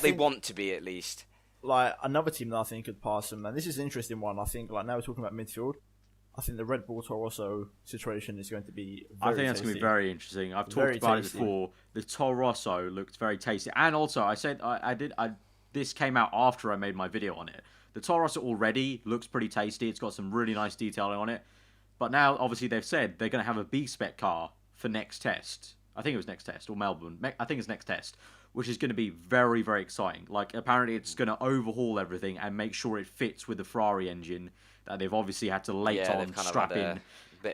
they want to be at least. Another team that I think could pass them, and this is an interesting one. I think now we're talking about midfield. I think the Red Bull Toro Rosso situation is going to be very tasty. That's going to be very interesting. I've talked about it before. The Toro Rosso looked very tasty, and also I said this came out after I made my video on it. The Toro Rosso already looks pretty tasty. It's got some really nice detailing on it, but now obviously they've said they're going to have a B-spec car for next test. I think it was next test, or Melbourne. I think it's next test, which is going to be very, very exciting. Apparently it's going to overhaul everything and make sure it fits with the Ferrari engine that they've obviously had to strap in.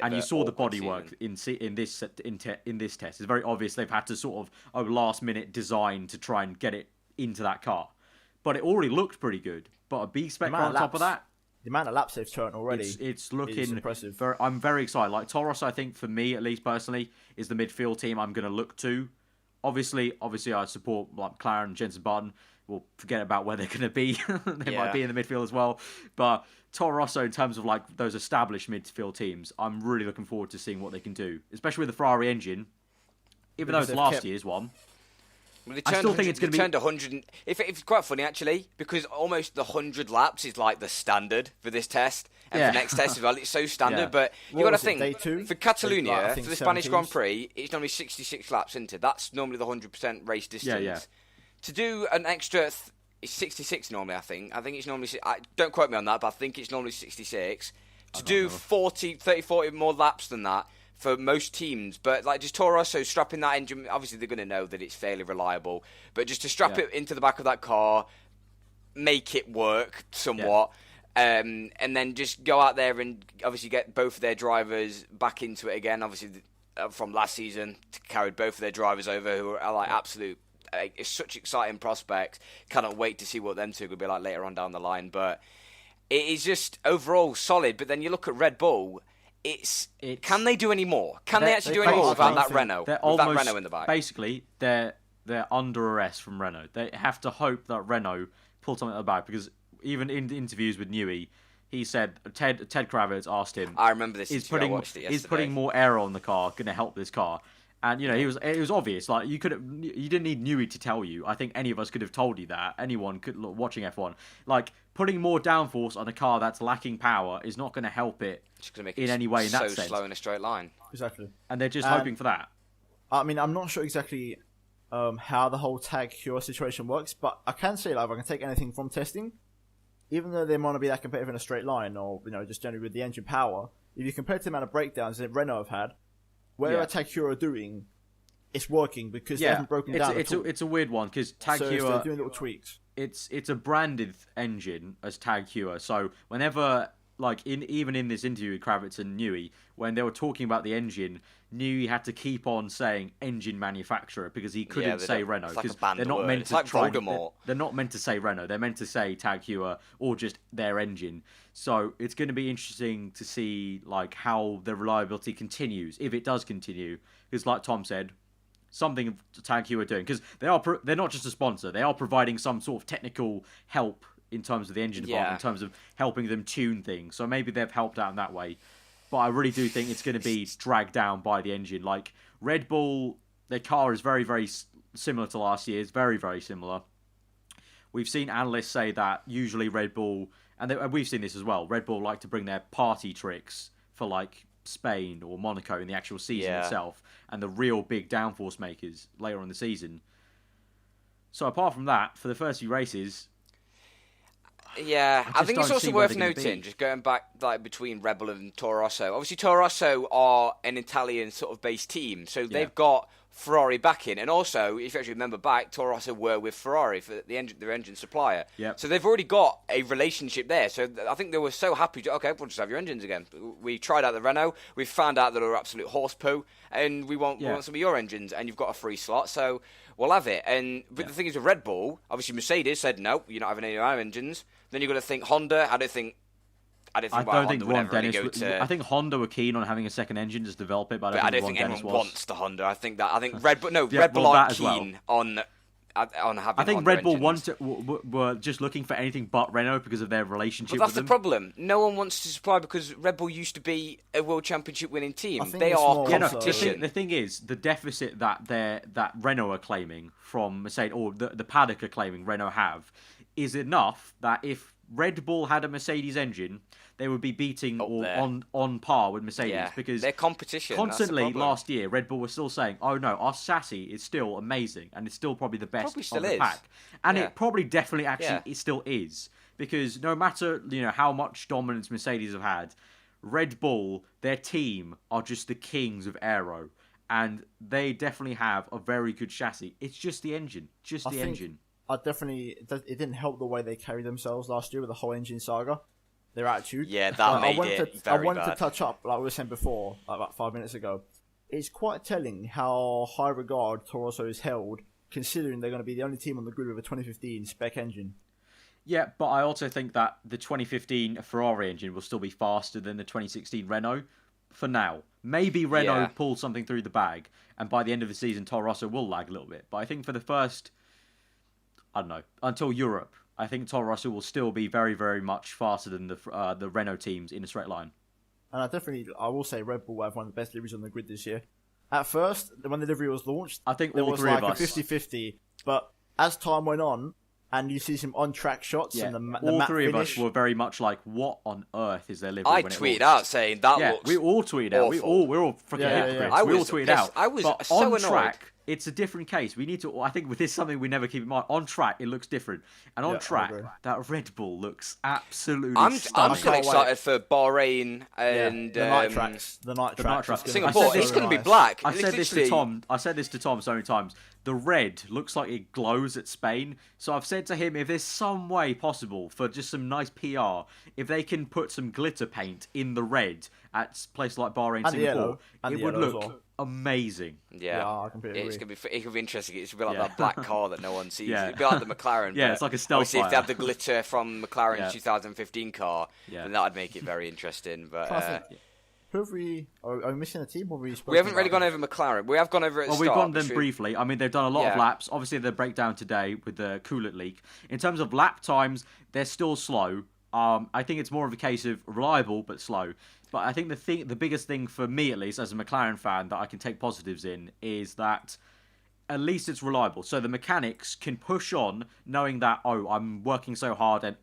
And you saw the bodywork in this test. It's very obvious they've had to sort of last-minute design to try and get it into that car. But it already looked pretty good. But a B-spec car on top of that... The amount of laps they've turned already it's looking impressive. I'm very excited. Toro Rosso, I think, for me, at least personally, is the midfield team I'm going to look to. Obviously, I support McLaren, Jensen Button. We'll forget about where they're going to be. They might be in the midfield as well. But Toro Rosso, in terms of those established midfield teams, I'm really looking forward to seeing what they can do, especially with the Ferrari engine. Even though it's last year's one. Well, I still think it's going to be turned 100. It's quite funny actually, because almost the 100 laps is like the standard for this test, and for next test as well. It's so standard, but you got to think for Catalonia, for the Spanish Grand Prix, it's normally 66 laps into. That's normally the 100% race distance. To do an extra, it's 66 normally. I think it's normally. Don't quote me on that, but I think it's normally 66. To do 40 more laps than that for most teams, but like just Toro Rosso strapping that engine, obviously they're going to know that it's fairly reliable, but just to strap it into the back of that car, make it work somewhat, and then just go out there and obviously get both of their drivers back into it again. Obviously from last season, carried both of their drivers over, who are like absolute. It's such exciting prospects. Cannot wait to see what them two will be like later on down the line. But it is just overall solid. But then you look at Red Bull. It's can they do any more? Can they actually do any more without that Renault? With that Renault in the back. Basically, they're under arrest from Renault. They have to hope that Renault pull something out of the bag, because even in interviews with Newey, he said Ted Kravitz asked him. I remember this. I watched it yesterday. Is putting more air on the car going to help this car? And it was obvious. Like you didn't need Newey to tell you. I think any of us could have told you that. Anyone could look watching F1. Like putting more downforce on a car that's lacking power is not going to help it in any way. In that sense, so slow in a straight line. Exactly. And they're just hoping for that. I mean, I'm not sure exactly how the whole tag cure situation works, but I can say, like, if I can take anything from testing, even though they might not be that competitive in a straight line, or just generally with the engine power, if you compare to the amount of breakdowns that Renault have had. Whatever Tag Heuer are doing, it's working because they haven't broken down at all. It's a weird one because Tag Heuer... So they're doing little tweaks. It's a branded engine as Tag Heuer. So whenever, like, even in this interview with Kravitz and Newey, when they were talking about the engine, Newey had to keep on saying engine manufacturer because he couldn't say Renault. Because they're not meant to they're not meant to say Renault. They're meant to say Tag Heuer or just their engine. So it's going to be interesting to see like how the reliability continues, if it does continue. Because like Tom said, something Tag Heuer are doing, because they're not just a sponsor. They are providing some sort of technical help in terms of the engine department, in terms of helping them tune things. So maybe they've helped out in that way. But I really do think it's going to be dragged down by the engine. Like Red Bull, their car is very, very similar to last year's. Very, very similar. We've seen analysts say that usually Red Bull, and we've seen this as well, Red Bull like to bring their party tricks for like Spain or Monaco in the actual season itself, and the real big downforce makers later on in the season. So apart from that, for the first few races... Yeah, I think it's also worth noting, just going back like between Red Bull and Toro Rosso. Obviously, Toro Rosso are an Italian sort of based team, so they've got Ferrari backing. And also, if you actually remember back, Toro Rosso were with Ferrari for their engine supplier. Yep. So they've already got a relationship there. So I think they were so happy to, okay, we'll just have your engines again. We tried out the Renault, we found out that they were absolute horse poo, and we want some of your engines, and you've got a free slot, so we'll have it. But the thing is with Red Bull, obviously Mercedes said, no, you're not having any of our engines. Then you've got to think Honda. I don't think Ron Dennis. I think Honda were keen on having a second engine to develop it, but I don't think anyone wants the Honda. I think Red Bull aren't keen on having. I think Red Bull were just looking for anything but Renault because of their relationship. But that's with the problem. No one wants to supply because Red Bull used to be a World Championship winning team. They are competition. The thing is, the deficit that Renault are claiming from Mercedes, or the paddock are claiming Renault have, is enough that if Red Bull had a Mercedes engine, they would be beating or on par with Mercedes, because their competition. Constantly last year, Red Bull was still saying, "Oh no, our chassis is still amazing and it's still probably the best of the pack," and it probably definitely it still is, because no matter how much dominance Mercedes have had, Red Bull, their team, are just the kings of aero, and they definitely have a very good chassis. It's just the engine, engine. It didn't help the way they carried themselves last year with the whole engine saga. Their attitude. Yeah, that made it very I wanted to touch up, like we were saying before, like about 5 minutes ago. It's quite telling how high regard Toro Rosso is held, considering they're going to be the only team on the grid with a 2015 spec engine. Yeah, but I also think that the 2015 Ferrari engine will still be faster than the 2016 Renault for now. Maybe Renault pulls something through the bag, and by the end of the season, Toro Rosso will lag a little bit. But I think for the first, I don't know, until Europe, I think Toro Rosso will still be very, very much faster than the Renault teams in a straight line. And I will say Red Bull have one of the best liveries on the grid this year. At first, when the livery was launched, I think there all was three like of us. a 50-50 But as time went on, and you see some on-track shots, and the all matte three finish, of us were very much like, "What on earth is their livery?" I tweeted out saying that looks. We all tweeted out. We're all freaking hypocrites. We all tweeted out. I was but so on annoyed. track, it's a different case. We need to. I think with this something we never keep in mind. On track, it looks different, and on track, that Red Bull looks absolutely stunning. I'm still excited for Bahrain and the night tracks. The night tracks. Singapore. It's going to be black. I said this to Tom. I said this to Tom so many times. The red looks like it glows at Spain. So I've said to him, if there's some way possible for just some nice PR, if they can put some glitter paint in the red at places like Bahrain, Singapore, it would look amazing. Yeah, I completely agree. It could be interesting. It should be like that black car that no one sees. It'd be like the McLaren. It's like a stealth obviously, fire. if they have the glitter from McLaren's 2015 car, then that would make it very interesting. But who have we? Are we missing a team? Or we haven't really gone over McLaren. We have gone over it. We've gone them briefly. I mean, they've done a lot of laps. Obviously, the breakdown today with the coolant leak. In terms of lap times, they're still slow. I think it's more of a case of reliable but slow. But I think the biggest thing for me, at least, as a McLaren fan, that I can take positives in is that at least it's reliable. So the mechanics can push on knowing that, I'm working so hard and,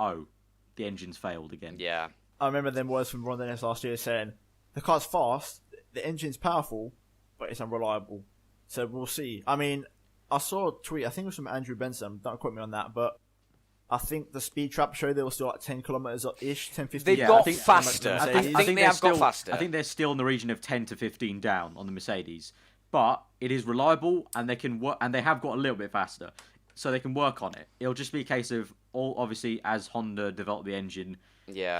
the engine's failed again. Yeah. I remember them words from Ron Dennis last year saying, the car's fast, the engine's powerful, but it's unreliable. So we'll see. I mean, I saw a tweet, I think it was from Andrew Benson, don't quote me on that, but I think the speed trap showed they were still at 10 kilometers-ish, 10, 15. They've got faster. I think they have got faster. I think they're still in the region of 10 to 15 down on the Mercedes. But it is reliable, and they can work, and they have got a little bit faster. So they can work on it. It'll just be a case of, obviously, as Honda develop the engine,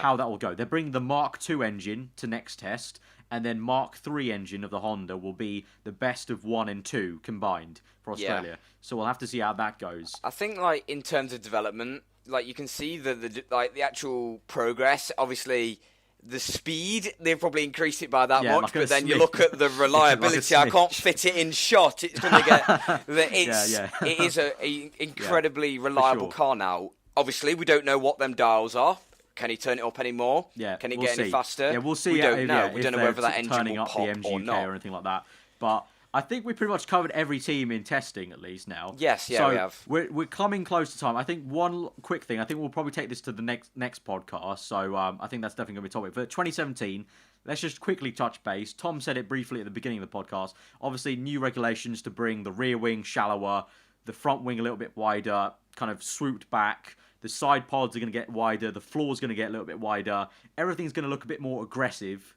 how that will go. They're bringing the Mark II engine to next test, and then Mark III engine of the Honda will be the best of 1 and 2 combined for Australia. So we'll have to see how that goes. I think, like, in terms of development, like, you can see the actual progress. Obviously, the speed, they've probably increased it by that much, like but then you look at the reliability. I can't fit it in shot. It's going to get... It is an incredibly reliable car now. Obviously, we don't know what them dials are. Can he turn it up any more? Yeah, can it get any faster? Yeah, we'll see. We don't know. We don't know they're whether that engine turning will up pop the MGK or not. or anything like that. But I think we pretty much covered every team in testing at least now. Yes, so we have. We're coming close to time. I think one quick thing. I think we'll probably take this to the next podcast. So I think that's definitely going to be a topic. For 2017, let's just quickly touch base. Tom said it briefly at the beginning of the podcast. Obviously, new regulations to bring the rear wing shallower, the front wing a little bit wider, kind of swooped back. The side pods are going to get wider. The floor's going to get a little bit wider. Everything's going to look a bit more aggressive.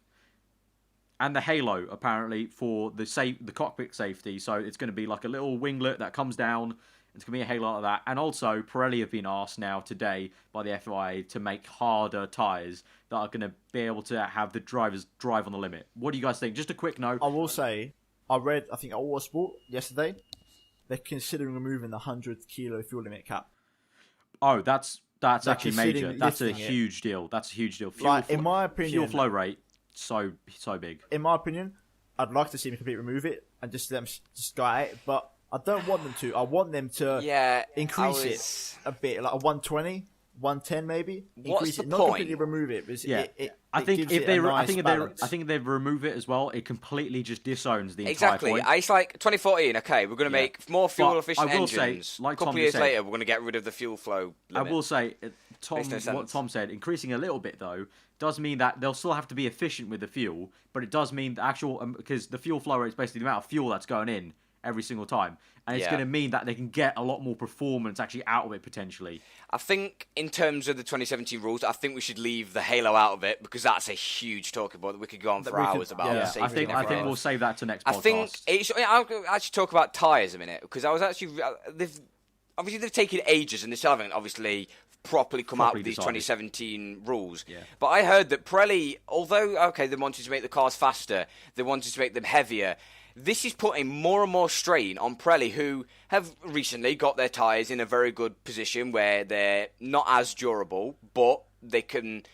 And the halo, apparently, for the cockpit safety. So it's going to be like a little winglet that comes down. It's going to be a halo like that. And also, Pirelli have been asked now today by the FIA to make harder tyres that are going to be able to have the drivers drive on the limit. What do you guys think? Just a quick note. I will say, I read, I think, Autosport yesterday. They're considering removing the 100 kilo fuel limit cap. Oh, that's actually major. That's a huge deal. That's a huge deal. In my opinion, fuel flow rate so big. In my opinion, I'd like to see them completely remove it and just let them just go at it, but I don't want them to. I want them to increase it a bit, like a 120, 110 maybe. What's the point? Not completely remove it. I think if they remove it as well, it completely just disowns the entire point. It's like 2014. Okay, we're going to make more fuel efficient engines. A couple of years later, we're going to get rid of the fuel flow limit. I will say, what Tom said, increasing a little bit though does mean that they'll still have to be efficient with the fuel, but it does mean the actual because the fuel flow rate is basically the amount of fuel that's going in every single time. And it's going to mean that they can get a lot more performance actually out of it potentially. I think in terms of the 2017 rules, I think we should leave the halo out of it because that's a huge talking point that we could go on for hours about. Yeah, I think we'll save that to next podcast. I'll actually talk about tyres a minute because I was actually they've taken ages and they still haven't obviously properly come out with these 2017 rules. Yeah. But I heard that Pirelli, although they wanted to make the cars faster, they wanted to make them heavier. This is putting more and more strain on Pirelli, who have recently got their tyres in a very good position where they're not as durable, but they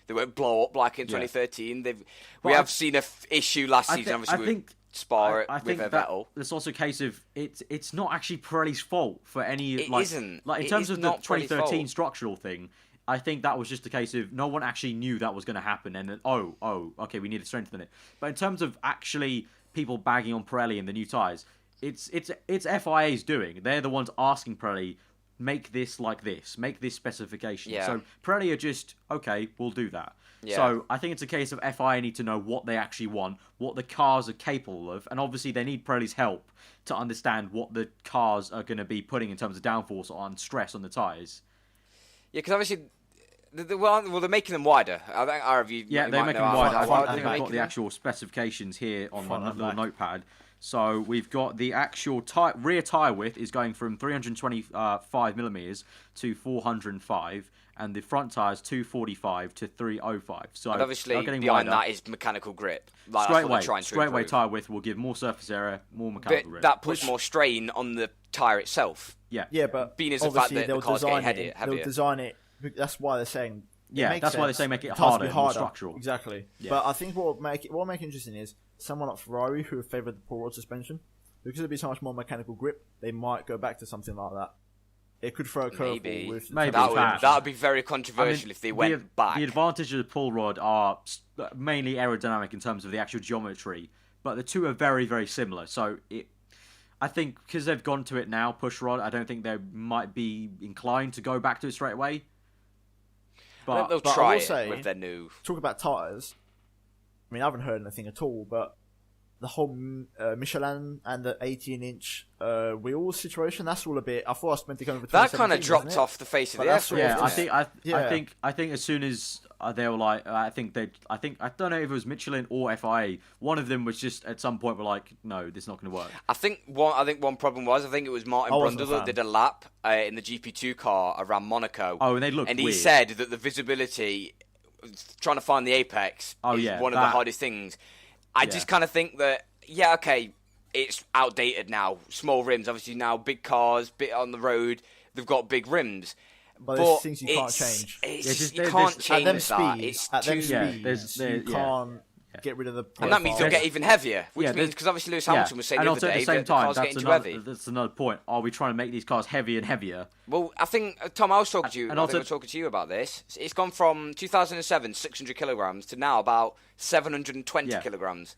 won't blow up like in 2013. We have seen an issue last season, obviously, with Spa with Vettel. It's also a case of it's not actually Pirelli's fault for any. It isn't. Like in terms of the 2013 structural thing. I think that was just a case of no one actually knew that was going to happen, and then okay, we need to strengthen it. But in terms of actually people bagging on Pirelli and the new tyres, it's FIA's doing. They're the ones asking Pirelli, make this like this, make this specification. Yeah. So Pirelli are just, okay, we'll do that. Yeah. So I think it's a case of FIA need to know what they actually want, what the cars are capable of, and obviously they need Pirelli's help to understand what the cars are going to be putting in terms of downforce on stress on the tyres. Yeah, because obviously, they're making them wider. I think they're making them wider. I think I've got the them. actual specifications here on my little notepad. So we've got the actual rear tyre width is going from 325 millimeters to 405, and the front tyres 245 to 305. So and obviously behind that is mechanical grip. Straightaway tyre width will give more surface area, more mechanical grip. That puts more strain on the tyre itself. Yeah, but being as the fact that the car's getting heavier. They'll design it. That's why they're saying. Yeah, that's why they say make it harder, more structural. Exactly. Yeah. But I think what will make it interesting is someone like Ferrari who have favoured the pull rod suspension, because it'd be so much more mechanical grip, they might go back to something like that. It could throw a curveball with that would be very controversial if they went back. The advantages of the pull rod are mainly aerodynamic in terms of the actual geometry, but the two are very, very similar. So I think because they've gone to it now, push rod, I don't think they might be inclined to go back to it straight away. But they'll try it with their new... Talk about tyres. I mean, I haven't heard anything at all, but the whole Michelin and the 18-inch wheel situation, that's all a bit... I thought I was meant to go over that kind of dropped off the face of the earth. Yeah, I think as soon as they were like... I don't know if it was Michelin or FIA. One of them was just at some point were like, no, this is not going to work. I think one problem was, I think it was Martin Brundle that did a lap in the GP2 car around Monaco. Oh, and they looked weird. And he said that the visibility, trying to find the apex, is one of the hardest things. I just kind of think that, it's outdated now. Small rims, obviously now big cars, bit on the road, they've got big rims. But there's things you can't change. You can't change that. At them speeds, you can't get rid of the profile. And that means they'll get even heavier, which means, because obviously Lewis Hamilton was saying the other day that the car's getting too heavy. That's another point. Are we trying to make these cars heavier and heavier? Well, I think, Tom, I was talking to you, and I was talking to you about this. It's gone from 2007, 600 kilograms, to now about 720 kilograms.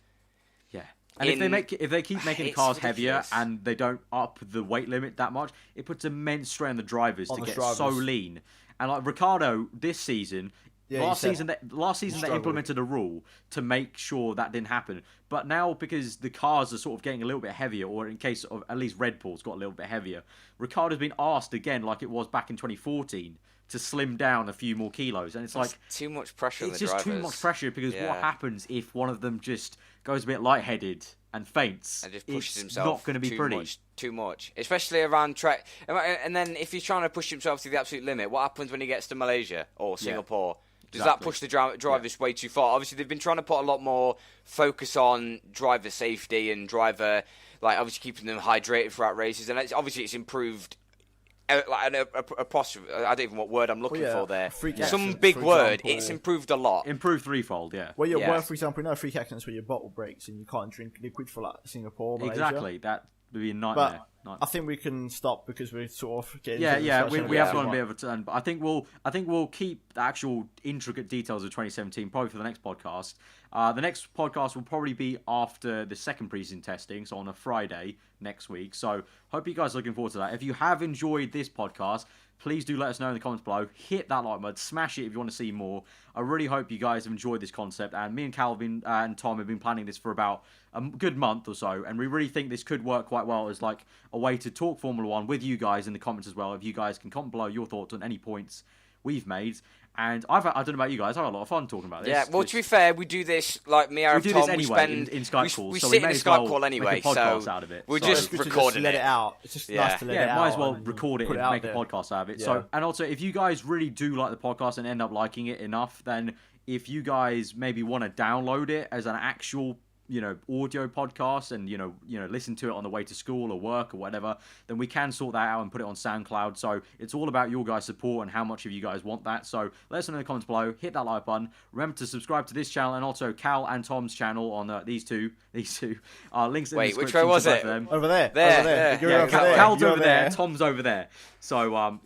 Yeah. And if they keep making cars heavier and they don't up the weight limit that much, it puts immense strain on the drivers to get so lean. And like Ricciardo this season, last season they implemented a rule to make sure that didn't happen. But now, because the cars are sort of getting a little bit heavier, or in case of at least Red Bull's got a little bit heavier, Ricciardo's been asked again, like it was back in 2014, to slim down a few more kilos. And it's like too much pressure on the drivers. It's just too much pressure, because what happens if one of them just goes a bit lightheaded and faints? And just pushes it's himself not going to be pretty. Too much. Especially around track. And then if he's trying to push himself to the absolute limit, what happens when he gets to Malaysia or Singapore? Does that push the drivers way too far? Obviously, they've been trying to put a lot more focus on driver safety and driver, obviously keeping them hydrated throughout races. And it's improved. I don't even know what word I'm looking for there. Some big word. It's improved a lot. Improved threefold, yeah. Well, for example, freak accidents where your bottle breaks and you can't drink liquid for Singapore, Malaysia. Exactly, that would be a nightmare. But I think we can stop because we're sort of getting. We have gone a bit of a turn, but I think we'll keep the actual intricate details of 2017 probably for the next podcast. The next podcast will probably be after the second preseason testing, so on a Friday next week. So hope you guys are looking forward to that. If you have enjoyed this podcast, please do let us know in the comments below. Hit that like button, smash it if you want to see more. I really hope you guys have enjoyed this concept. And me and Calvin and Tom have been planning this for about a good month or so, and we really think this could work quite well as like a way to talk Formula 1 with you guys in the comments as well. If you guys can comment below your thoughts on any points we've made. And I don't know about you guys, I've had a lot of fun talking about this. Yeah, well, to be fair, we do this, like me and Tom, we spend in Skype calls. We sit in a Skype call anyway, so out of it. we're just recording it. Out. It's just nice to let it out. Might as well record it and make a podcast out of it. Yeah. So, and also, if you guys really do like the podcast and end up liking it enough, then if you guys maybe want to download it as an actual audio podcast and listen to it on the way to school or work or whatever, then we can sort that out and put it on SoundCloud. So it's all about your guys' support and how much of you guys want that. So let us know in the comments below. Hit that like button. Remember to subscribe to this channel and also Cal and Tom's channel on these two links in the description. Wait, which way was it? Over there. Cal's over there. Tom's over there. So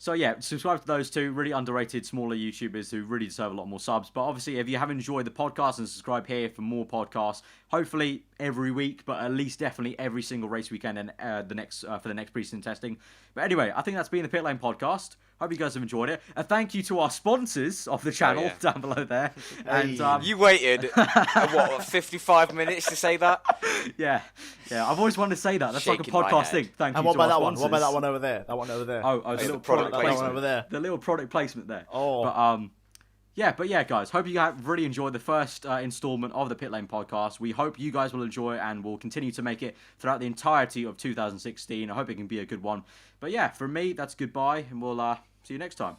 So yeah, subscribe to those two really underrated smaller YouTubers who really deserve a lot more subs. But obviously, if you have enjoyed the podcast, and subscribe here for more podcasts, hopefully every week, but at least definitely every single race weekend and for the next preseason testing. But anyway, I think that's been the Pitlane Podcast. Hope you guys have enjoyed it. A thank you to our sponsors of the channel down below there. And you waited 55 minutes to say that? Yeah. I've always wanted to say that. That's Shaking like a podcast thing. Thank you. And what to our about that sponsors. one? What about that one over there? That one over there. Oh, the little product placement over there. The little product placement there. Oh. But guys, hope you have really enjoyed the first installment of the Pitlane Podcast. We hope you guys will enjoy it and we'll continue to make it throughout the entirety of 2016. I hope it can be a good one. But yeah, from me, that's goodbye, and we'll see you next time.